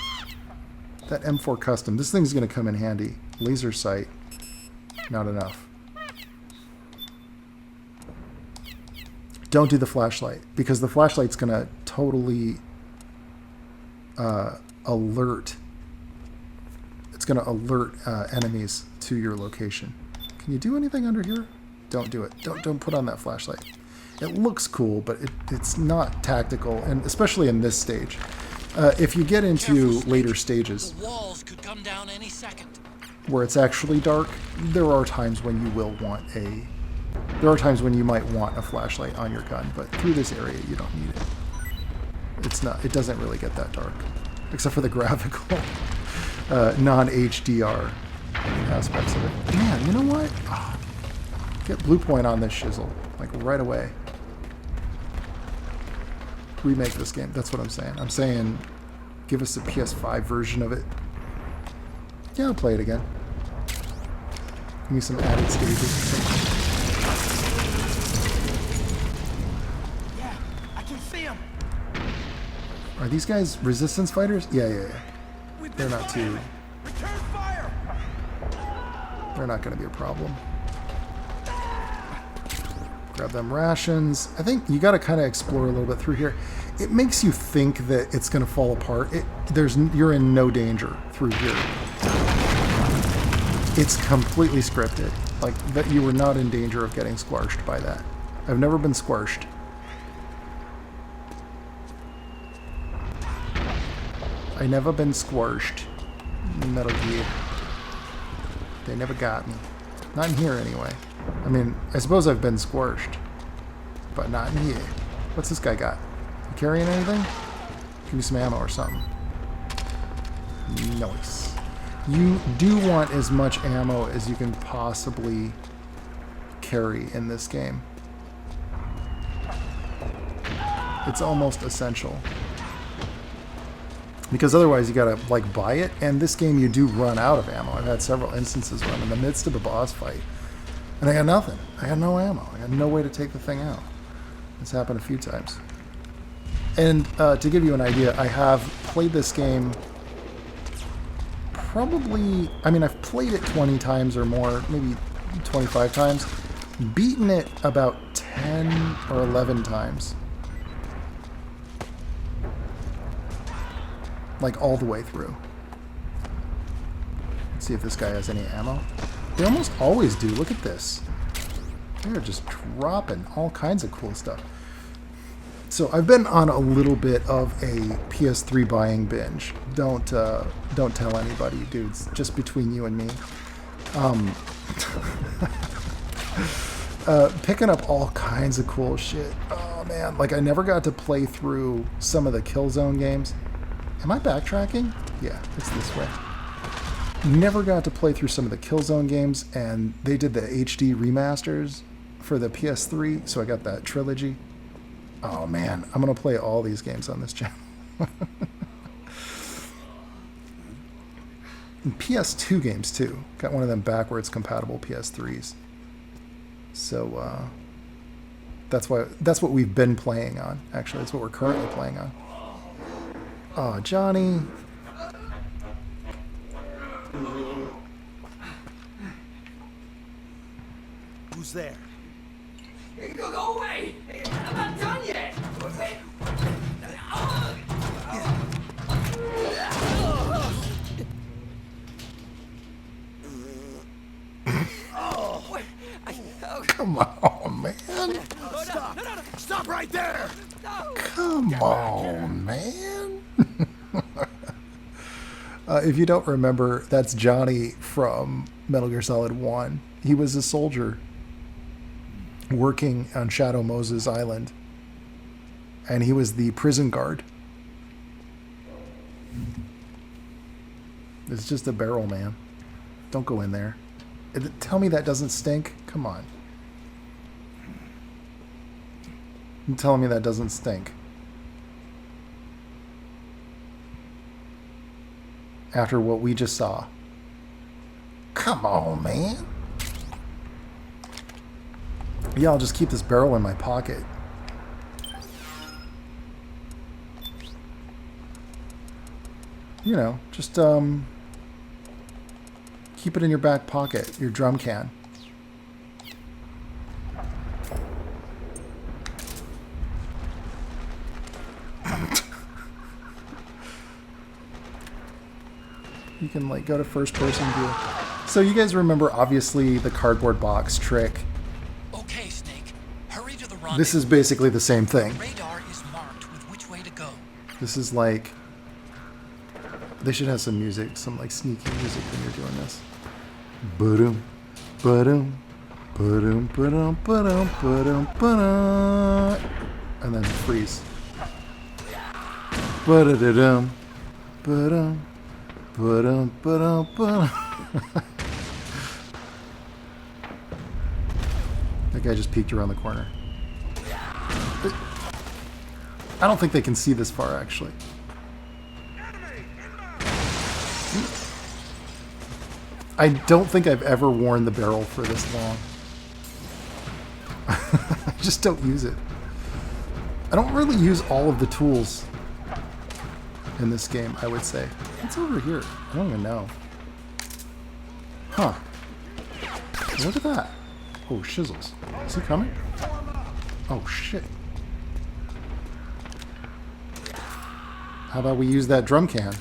That M4 Custom. This thing's going to come in handy. Laser sight. Not enough. Don't do the flashlight, because the flashlight's going to totally alert. It's going to alert enemies to your location. Can you do anything under here? Don't do it. Don't put on that flashlight. It looks cool, but it's not tactical, and especially in this stage. If you get into later stages, The walls could come down any second. where it's actually dark, there are times when you will want a... There are times when you might want a flashlight on your gun, but through this area you don't need it. It's not. It doesn't really get that dark, except for the graphical non-HDR aspects of it. Man, you know what? Oh, get blue point on this shizzle, like right away. Remake this game. That's what I'm saying. I'm saying give us a PS5 version of it. Yeah, I'll play it again. Give me some added stages. Yeah, I can see him. Are these guys resistance fighters? Yeah. They're not too... Return fire. They're not going to be a problem. Grab them rations. I think you got to kind of explore a little bit through here. It makes you think that it's going to fall apart. You're in no danger through here. It's completely scripted. Like, that you were not in danger of getting squashed by that. I've never been squashed. I never been squashed. Metal Gear. They never got me. Not in here, anyway. I mean, I suppose I've been squashed. But not in here. What's this guy got? You carrying anything? Give me some ammo or something. Nice. You do want as much ammo as you can possibly carry in this game. It's almost essential. Because otherwise you gotta, like, buy it, and this game you do run out of ammo. I've had several instances where I'm in the midst of a boss fight, and I got nothing. I got no ammo. I got no way to take the thing out. It's happened a few times. And to give you an idea, I have played this game probably... I mean, I've played it 20 times or more, maybe 25 times. Beaten it about 10 or 11 times. Like, all the way through. Let's see if this guy has any ammo. They almost always do. Look at this. They're just dropping all kinds of cool stuff. So I've been on a little bit of a PS3 buying binge. Don't tell anybody, dudes. Just between you and me. Picking up all kinds of cool shit. Oh man, like I never got to play through some of the Killzone games. Am I backtracking? Yeah, it's this way. Never got to play through some of the Killzone games, and they did the HD remasters for the PS3, so I got that trilogy. Oh man, I'm gonna play all these games on this channel. And PS2 games too. Got one of them backwards compatible PS3s. So that's what we've been playing on. Actually, that's what we're currently playing on. Oh, Johnny. Who's there? Go away! I'm not done yet! Come on, man. Stop right there! Come on, man. If you don't remember, that's Johnny from Metal Gear Solid 1. He was a soldier working on Shadow Moses Island, and he was the prison guard. It's just a barrel, man. Don't go in there. Tell me that doesn't stink? Come on. You're telling me that doesn't stink. after what we just saw. Come on, man. Yeah, I'll just keep this barrel in my pocket. You know, just keep it in your back pocket, your drum can. You can like go to first person view. So you guys remember obviously the cardboard box trick. Okay, Snake. Hurry to the rendezvous. This is basically the same thing. Radar is marked with which way to go. This is like, they should have some music, some like sneaky music when you're doing this. Ba-dum, ba-dum, ba-dum, ba-dum, ba-dum, ba-dum, ba-dum. And then freeze. Ba-da-da-dum, ba-dum, ba-dum, ba-dum, ba-dum. That guy just peeked around the corner. I don't think they can see this far, actually. I don't think I've ever worn the barrel for this long. I just don't use it. I don't really use all of the tools in this game, I would say. What's over here? I don't even know. Huh. Look at that. Oh, shizzles. Is he coming? Oh, shit. How about we use that drum can?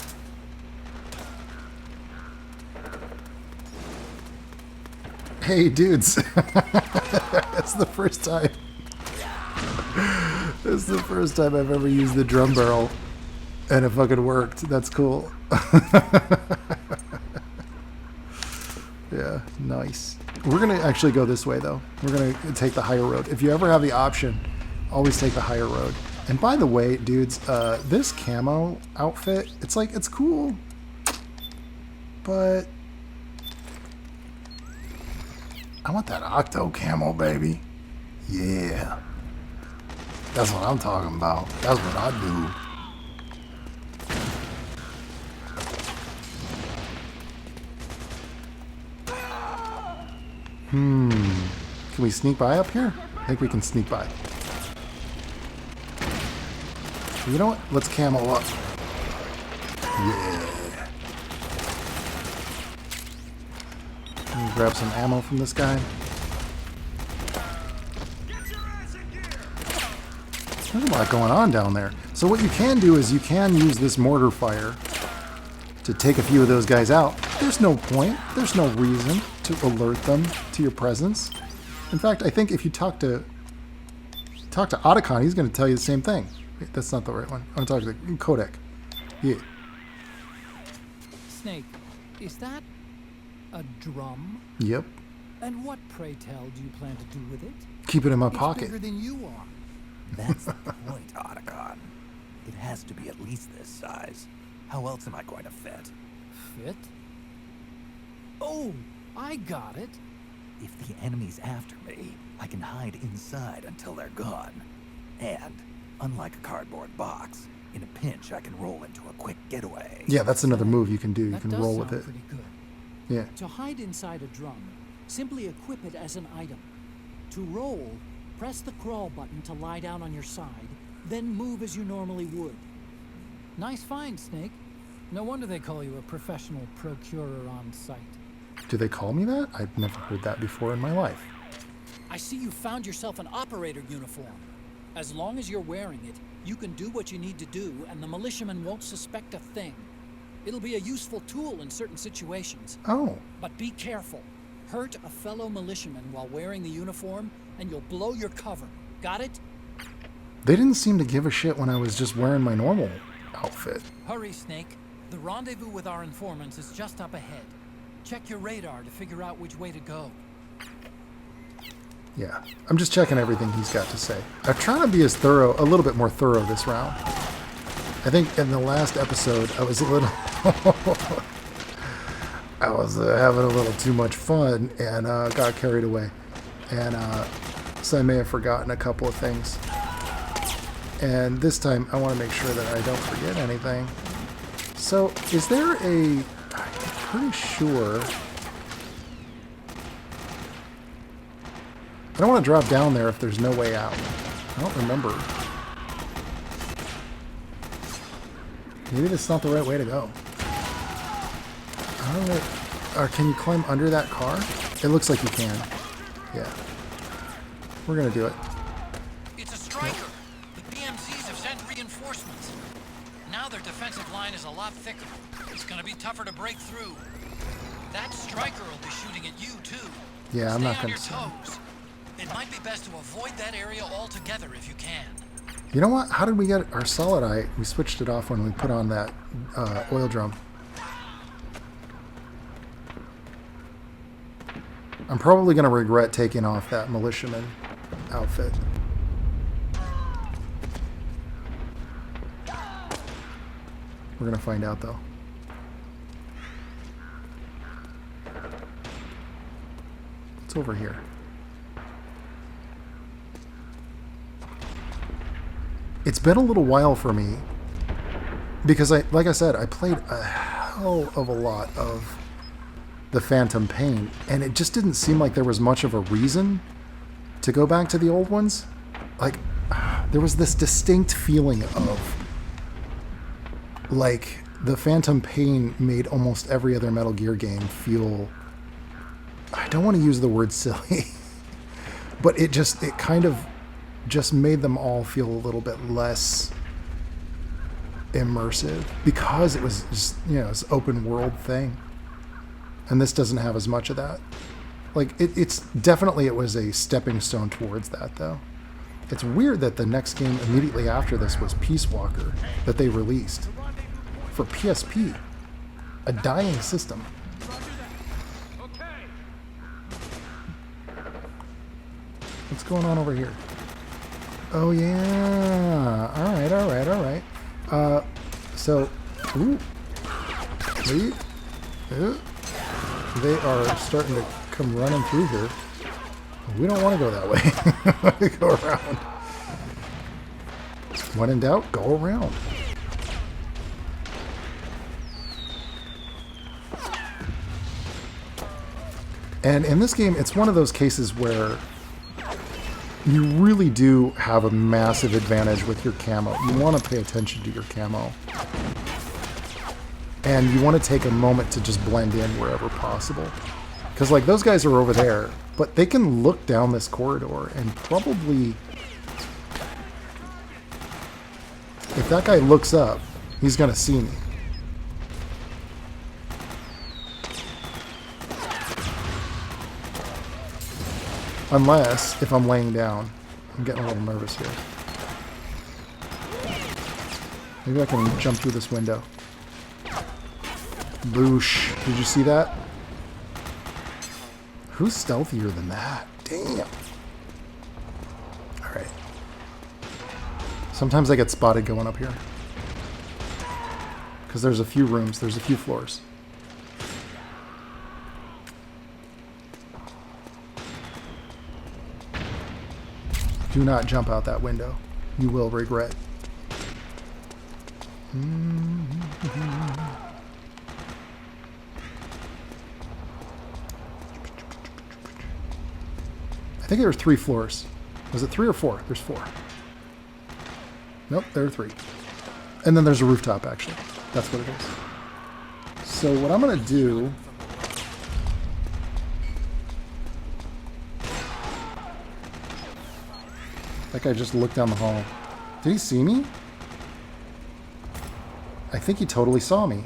Hey, dudes. That's the first time. That's the first time I've ever used the drum barrel. And it fucking worked. That's cool. Yeah, nice. We're going to actually go this way, though. We're going to take the higher road. If you ever have the option, always take the higher road. And by the way, dudes, this camo outfit, it's like, it's cool. But I want that octo camo, baby. Yeah. That's what I'm talking about. That's what I do. Can we sneak by up here? I think we can sneak by. You know what? Let's camo up. Yeah. Let me grab some ammo from this guy. There's a lot going on down there. So what you can do is you can use this mortar fire to take a few of those guys out. There's no point. There's no reason to alert them to your presence. In fact, I think if you talk to Otacon, he's going to tell you the same thing. Wait, that's not the right one. I'm talking to the codec. Yeah. Snake, is that a drum? Yep. And what, pray tell, do you plan to do with it? Keep it in my It's pocket. bigger than you are. That's the point, Otacon. It has to be at least this size. How else am I going to fit? Fit? Oh, I got it. If the enemy's after me, I can hide inside until they're gone. And, unlike a cardboard box, in a pinch I can roll into a quick getaway. Yeah, that's another move you can do. You That can does roll with sound it. pretty good. Yeah. To hide inside a drum, simply equip it as an item. To roll, press the crawl button to lie down on your side, then move as you normally would. Nice find, Snake. No wonder they call you a professional procurer on site. Do they call me that? I've never heard that before in my life. I see you found yourself an operator uniform. As long as you're wearing it, you can do what you need to do, and the militiamen won't suspect a thing. It'll be a useful tool in certain situations. Oh. But be careful. Hurt a fellow militiaman while wearing the uniform, and you'll blow your cover. Got it? They didn't seem to give a shit when I was just wearing my normal outfit. Hurry, Snake. The rendezvous with our informants is just up ahead. Check your radar to figure out which way to go. Yeah, I'm just checking everything he's got to say. I'm trying to be as thorough, a little bit more thorough this round. I think in the last episode, I was a little... I was having a little too much fun and got carried away. And so I may have forgotten a couple of things. And this time, I want to make sure that I don't forget anything. So, is there a... I'm pretty sure... I don't want to drop down there if there's no way out. I don't remember. Maybe that's not the right way to go. Can you climb under that car? It looks like you can. Yeah. We're gonna do it. It's a striker. The PMCs have sent reinforcements. Now their defensive line is a lot thicker. It's gonna be tougher to break through. That striker will be shooting at you too. Yeah, I'm Stay not on gonna your say. toes. It might be best to avoid that area altogether if you can. You know what? How did we get our solid eye? We switched it off when we put on that oil drum. I'm probably going to regret taking off that militiaman outfit. We're going to find out, though. What's over here? It's been a little while for me because like I said, I played a hell of a lot of the Phantom Pain, and it just didn't seem like there was much of a reason to go back to the old ones. Like, there was this distinct feeling of, like, the Phantom Pain made almost every other Metal Gear game feel, I don't want to use the word silly, but it kind of just made them all feel a little bit less immersive because it was just, you know, this open world thing. And this doesn't have as much of that. Like, it's definitely, it was a stepping stone towards that, though. It's weird that the next game immediately after this was Peace Walker that they released for PSP, a dying system. What's going on over here? Oh yeah. All right. So, ooh, they are starting to come running through here. We don't want to go that way. Let me go around. When in doubt, go around. And in this game, it's one of those cases where you really do have a massive advantage with your camo. You want to pay attention to your camo. And you want to take a moment to just blend in wherever possible. Because, like, those guys are over there, but they can look down this corridor and probably... If that guy looks up, he's going to see me. Unless, if I'm laying down. I'm getting a little nervous here. Maybe I can jump through this window. Boosh. Did you see that? Who's stealthier than that? Damn. Alright. Sometimes I get spotted going up here. Because there's a few rooms. There's a few floors. Do not jump out that window. You will regret. I think there were 3 floors. Was it 3 or 4? There's 4. Nope, there are 3. And then there's a rooftop, actually. That's what it is. So what I'm going to do... That guy just looked down the hall. Did he see me? I think he totally saw me.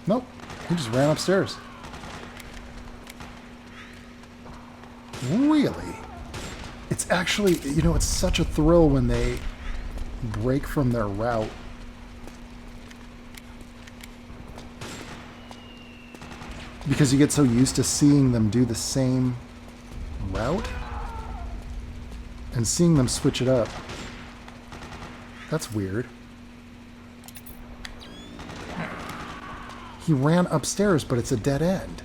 Nope. He just ran upstairs. Really? It's actually, you know, it's such a thrill when they break from their route. Because you get so used to seeing them do the same route. And seeing them switch it up. That's weird. He ran upstairs, but it's a dead end.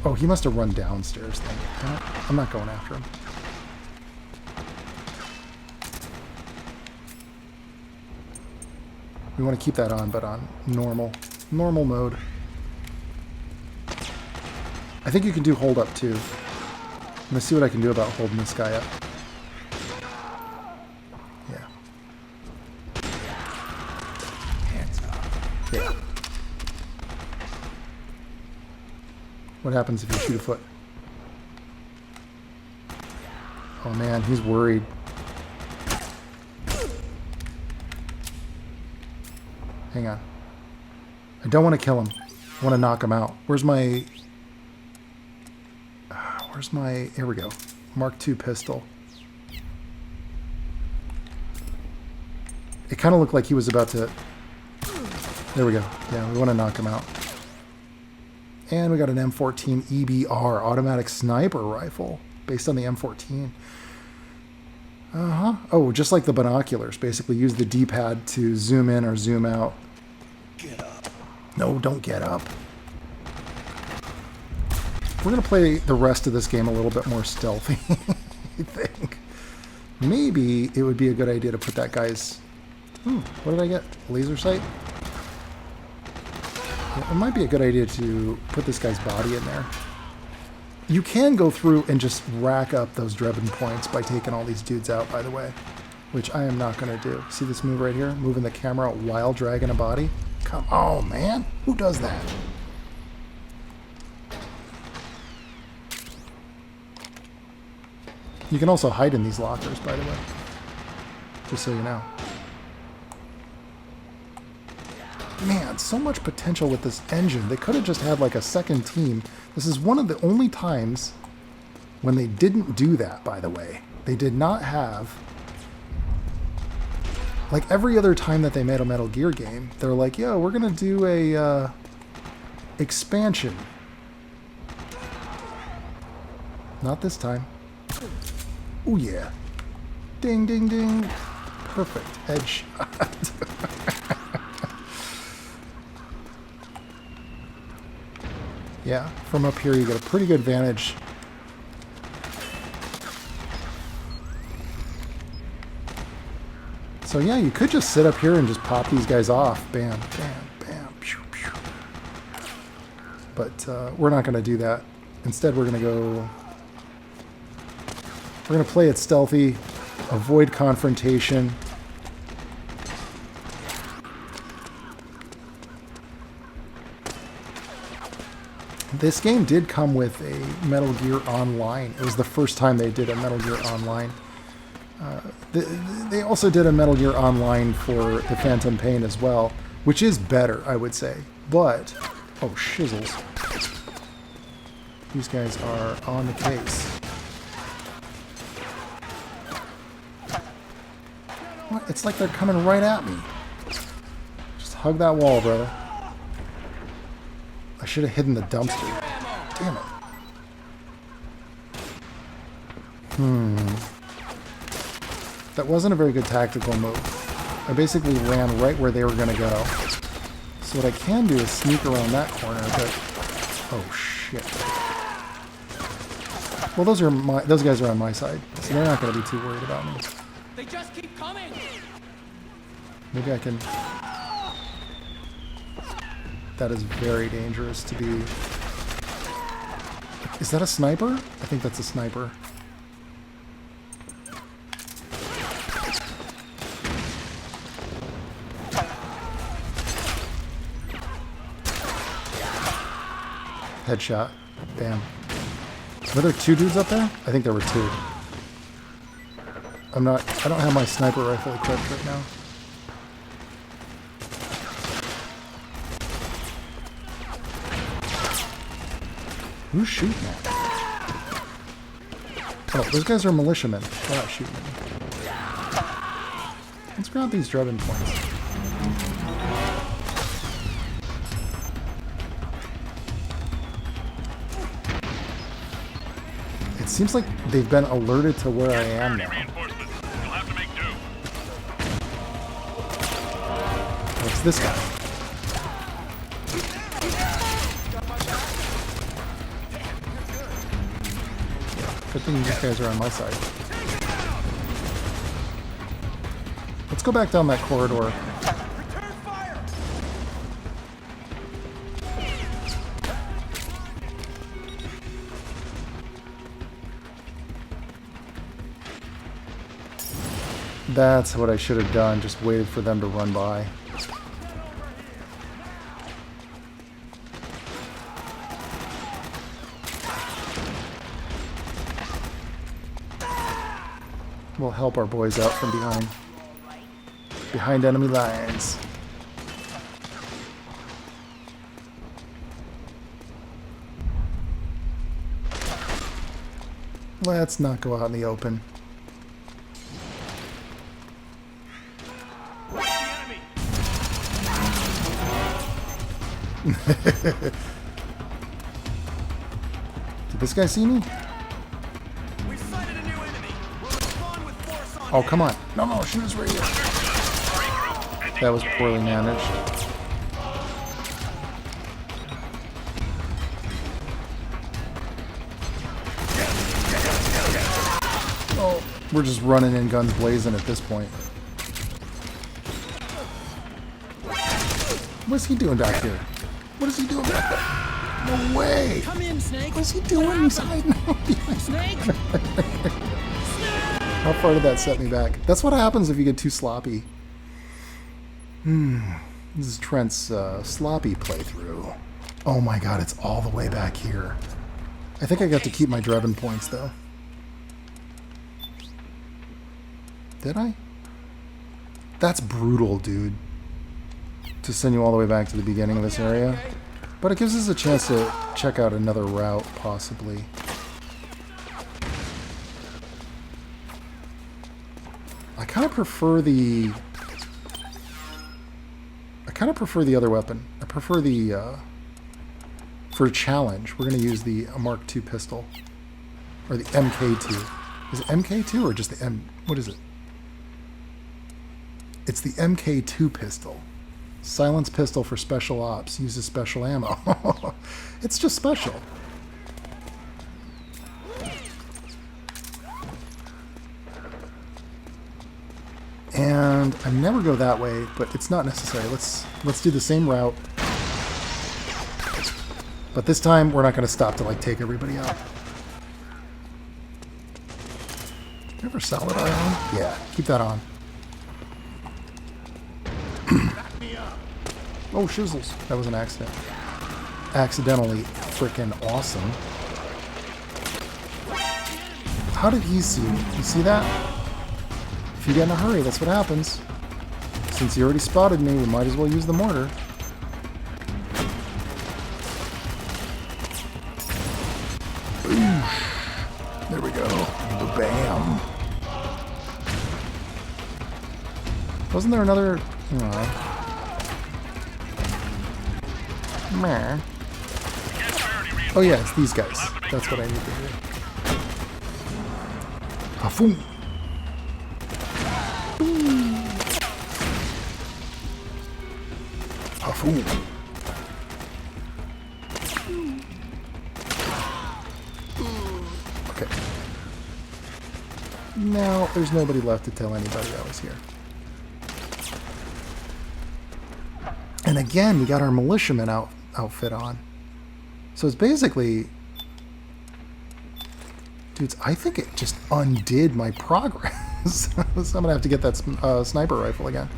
Oh, he must have run downstairs then. I'm not going after him. We want to keep that on, but on normal mode. I think you can do hold up too. I'm gonna see what I can do about holding this guy up. Yeah. Hands up. Yeah. What happens if you shoot a foot? Oh man, he's worried. Hang on. I don't want to kill him. I want to knock him out. Where's my... Here we go. Mark II pistol. It kind of looked like he was about to... There we go. Yeah, we want to knock him out. And we got an M14 EBR, automatic sniper rifle, based on the M14. Uh-huh. Oh, just like the binoculars. Basically use the D-pad to zoom in or zoom out. Get up. No, don't get up. We're going to play the rest of this game a little bit more stealthy, I think. Maybe it would be a good idea to put that guy's... what did I get? Laser sight? Yeah, it might be a good idea to put this guy's body in there. You can go through and just rack up those Drebin points by taking all these dudes out, by the way. Which I am not going to do. See this move right here? Moving the camera while dragging a body? Come on, man. Who does that? You can also hide in these lockers, by the way. Just so you know. Man, so much potential with this engine. They could have just had like a second team. This is one of the only times when they didn't do that, by the way. They did not have... Like every other time that they made a Metal Gear game, they're like, yo, we're going to do a expansion. Not this time. Oh yeah. Ding, ding, ding. Perfect. Headshot. Yeah, from up here you get a pretty good vantage. So yeah, you could just sit up here and just pop these guys off. Bam, bam, bam, pew, pew. But we're not going to do that. Instead, we're going to go... We're going to play it stealthy, avoid confrontation. This game did come with a Metal Gear Online. It was the first time they did a Metal Gear Online. They also did a Metal Gear Online for the Phantom Pain as well, which is better, I would say. But, oh, shizzles. These guys are on the case. What? It's like they're coming right at me. Just hug that wall, brother. I should have hidden the dumpster. Damn it. That wasn't a very good tactical move. I basically ran right where they were going to go. So what I can do is sneak around that corner, but... Oh, shit. Well, those guys are on my side, so they're not going to be too worried about me. They just keep coming. Maybe I can... That is very dangerous to be... Is that a sniper? I think that's a sniper. Headshot. Bam. Were there two dudes up there? I think there were two. I don't have my sniper rifle equipped right now. Who's shooting at me? Oh, those guys are militiamen. They're not shooting at me. Let's grab these Drebin points. It seems like they've been alerted to where I am now. What's this guy? Good thing these guys are on my side. Let's go back down that corridor. That's what I should have done, just waited for them to run by. We'll help our boys out from behind. Behind enemy lines. Let's not go out in the open. Did this guy see me? Oh, come on. No, no, shoot us right here. That was poorly managed. Oh, we're just running in guns blazing at this point. What's he doing back here? What is he doing back there? No way! Come in, Snake. What's he doing inside now? Snake. How far did that set me back? That's what happens if you get too sloppy. This is Trent's sloppy playthrough. Oh my god, it's all the way back here. I think I got to keep my Drebin points, though. Did I? That's brutal, dude. To send you all the way back to the beginning of this area. But it gives us a chance to check out another route, possibly. I kind of prefer the... other weapon. I prefer the... for a challenge, we're going to use the Mark II pistol. Or the MK2. Is it MK2 or just the M... What is it? It's the MK2 pistol. Silence pistol for special ops. Uses special ammo. It's just special. And I never go that way, but it's not necessary. Let's do the same route. But this time we're not going to stop to like take everybody out. You ever solid eye on? Yeah, keep that on. Oh, shizzles. That was an accident. Accidentally freaking awesome. How did he see me? You see that? If you get in a hurry, that's what happens. Since he already spotted me, we might as well use the mortar. Oosh. There we go. Bam. Wasn't there another... Meh. Oh yeah, it's these guys. That's what I need to do. Hafoom. Hafoom. Okay. Now there's nobody left to tell anybody I was here. And again, we got our militiaman outfit on. So it's basically... Dudes, I think it just undid my progress. So I'm going to have to get that sniper rifle again.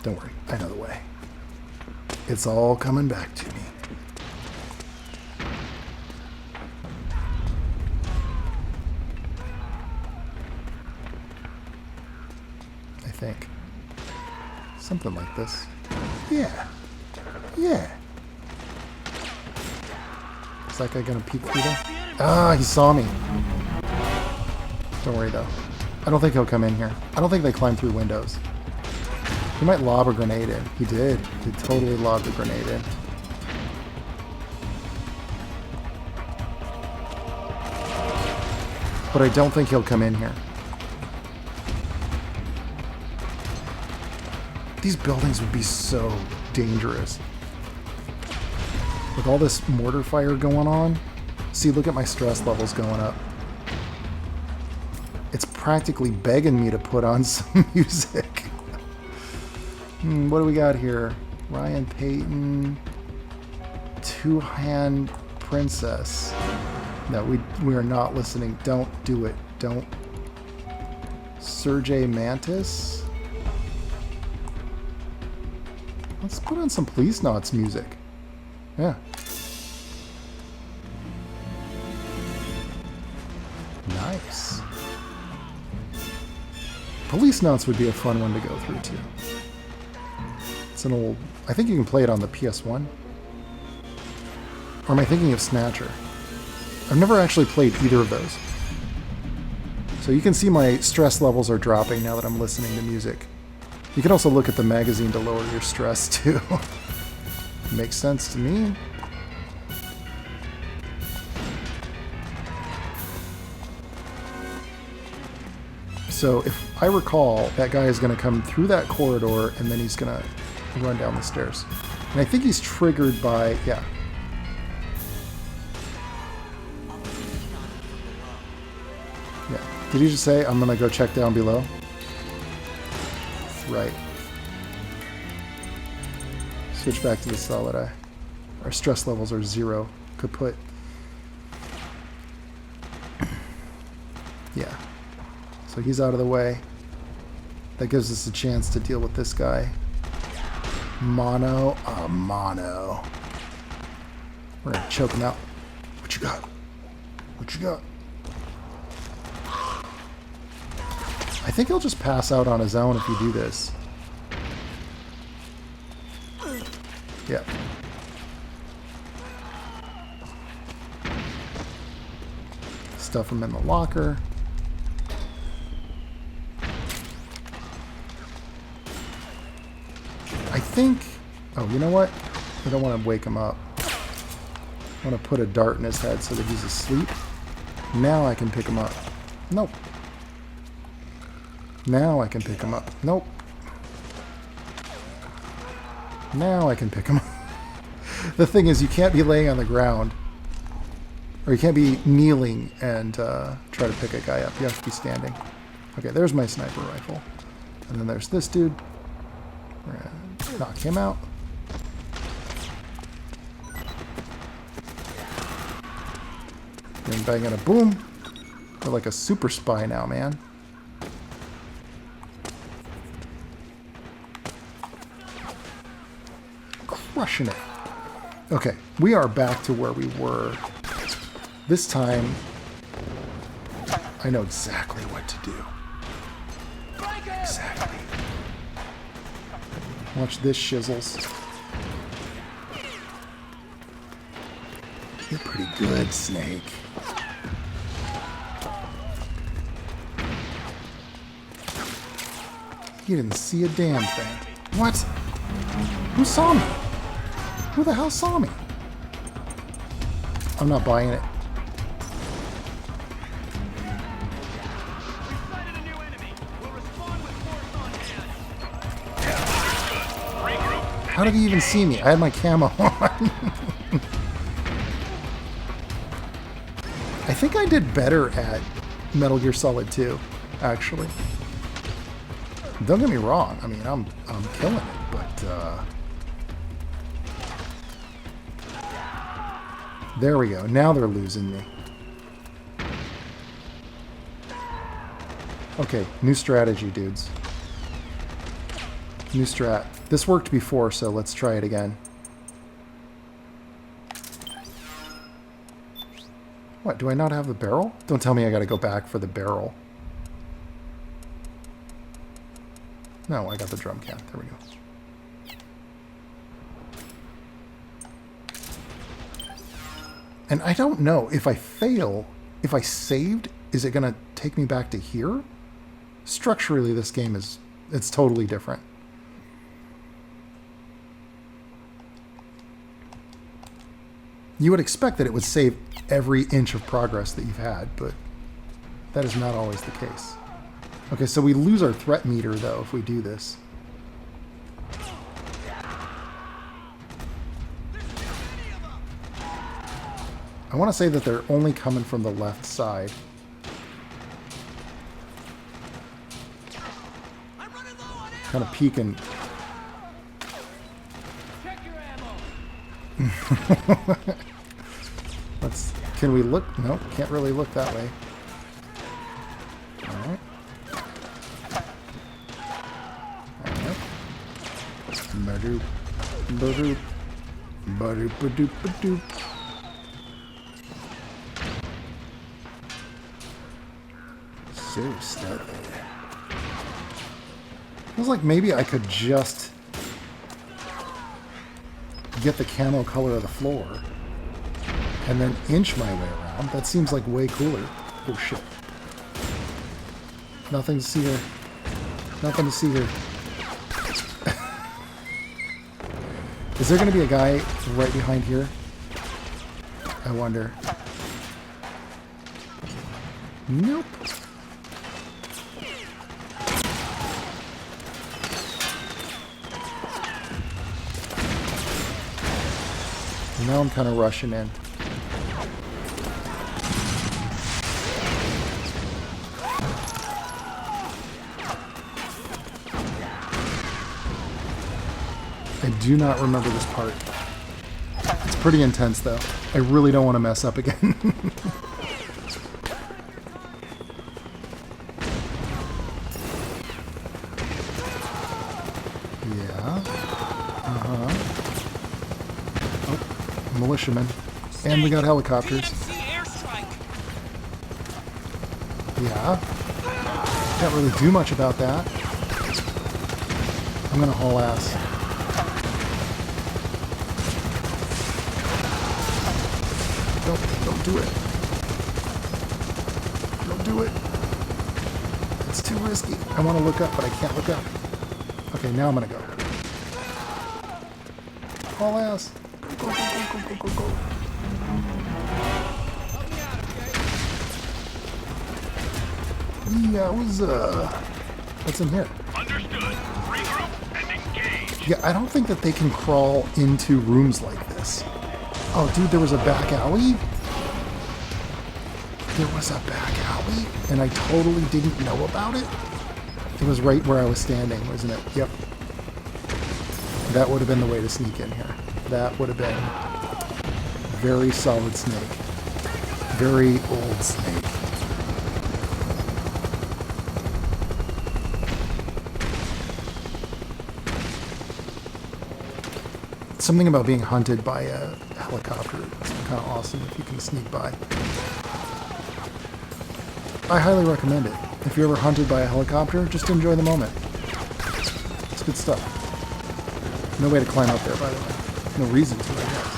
Don't worry, I know the way. It's all coming back to me. Think. Something like this. Yeah. Yeah. Is that guy gonna peek through there? Ah, he saw me. Don't worry though. I don't think he'll come in here. I don't think they climb through windows. He might lob a grenade in. He did. He totally lobbed a grenade in. But I don't think he'll come in here. These buildings would be so dangerous. With all this mortar fire going on, see, look at my stress levels going up. It's practically begging me to put on some music. What do we got here? Ryan Payton, two-hand princess. No, we are not listening. Don't do it. Don't. Sergei Mantis? Let's put on some Police Knots music. Yeah. Nice. Police Knots would be a fun one to go through too. It's an old... I think you can play it on the PS1. Or am I thinking of Snatcher? I've never actually played either of those. So you can see my stress levels are dropping now that I'm listening to music. You can also look at the magazine to lower your stress too. Makes sense to me. So if I recall, that guy is going to come through that corridor and then he's going to run down the stairs. And I think he's triggered by, yeah. Yeah. Did he just say, I'm going to go check down below? Right. Switch back to the solid eye. Our stress levels are 0. Kaput. Yeah. So he's out of the way. That gives us a chance to deal with this guy. Mono. Mono. We're gonna choke him out. What you got? What you got? I think he'll just pass out on his own if you do this. Yeah. Stuff him in the locker. I think... Oh, you know what? I don't want to wake him up. I want to put a dart in his head so that he's asleep. Now I can pick him up. Nope. Now I can pick him up. Nope. Now I can pick him up. The thing is, you can't be laying on the ground. Or you can't be kneeling and try to pick a guy up. You have to be standing. Okay, there's my sniper rifle. And then there's this dude. We're gonna knock him out. Bang, bang, and a boom. We're like a super spy now, man. Crushing it. Okay, we are back to where we were. This time, I know exactly what to do. Exactly. Watch this, shizzles. You're pretty good, Snake. You didn't see a damn thing. What? Who saw me? Who the hell saw me? I'm not buying it. How did he even see me? I had my camo on. I think I did better at Metal Gear Solid 2, actually. Don't get me wrong. I mean, I'm killing it, but there we go. Now they're losing me. Okay, new strategy, dudes. New strat. This worked before, so let's try it again. What, do I not have the barrel? Don't tell me I gotta go back for the barrel. No, I got the drum can. There we go. And I don't know, if I fail, if I saved, is it gonna take me back to here? Structurally, this game is, it's totally different. You would expect that it would save every inch of progress that you've had, but that is not always the case. Okay, so we lose our threat meter, though, if we do this. I want to say that they're only coming from the left side. Kind of peeking. Can we look? Nope, can't really look that way. Alright. Alright. Ba-doop. Ba-doop. Ba-doop, ba-doop, ba-doop. So stealthy. Feels like maybe I could just get the camo color of the floor and then inch my way around. That seems like way cooler. Oh shit. Nothing to see here. Nothing to see here. Is there going to be a guy right behind here? I wonder. Nope. Now I'm kind of rushing in. I do not remember this part. It's pretty intense though. I really don't want to mess up again. Yeah. Uh-huh. Oh, militiamen. And we got helicopters. Yeah. Can't really do much about that. I'm gonna haul ass. Don't do it. Don't do it. It's too risky. I want to look up, but I can't look up. Okay, now I'm gonna go. Haul ass. Go, go, go, go, go, go, go. Yeah, what's in here? Understood. Regroup and engage. Yeah, I don't think that they can crawl into rooms like this. Oh, dude, there was a back alley? There was a back alley? And I totally didn't know about it? It was right where I was standing, wasn't it? Yep. That would have been the way to sneak in here. That would have been very solid snake. Very old snake. Something about being hunted by a helicopter. It's kind of awesome if you can sneak by. I highly recommend it. If you're ever hunted by a helicopter, just enjoy the moment. It's good stuff. No way to climb up there, by the way. No reason to, I guess.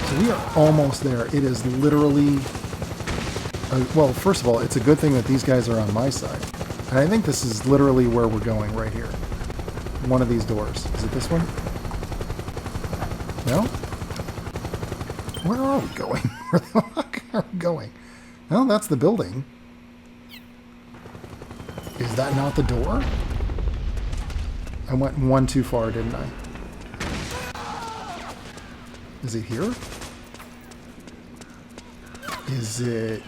So we are almost there. It is literally... well, first of all, it's a good thing that these guys are on my side. And I think this is literally where we're going right here. One of these doors. Is it this one? No? Where are we going? Where the fuck are we going? Well, that's the building. Is that not the door? I went one too far, didn't I? Is it here? Is it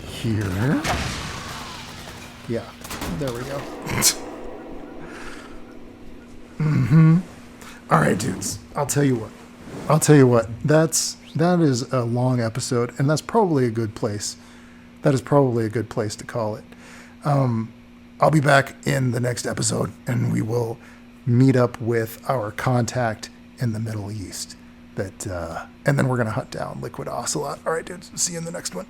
here? Yeah, there we go. Mm-hmm. All right, dudes. I'll tell you what. That is a long episode, and that's probably a good place. That is probably a good place to call it. I'll be back in the next episode, and we will meet up with our contact in the Middle East. And then we're gonna hunt down Liquid Ocelot. All right, dudes. See you in the next one.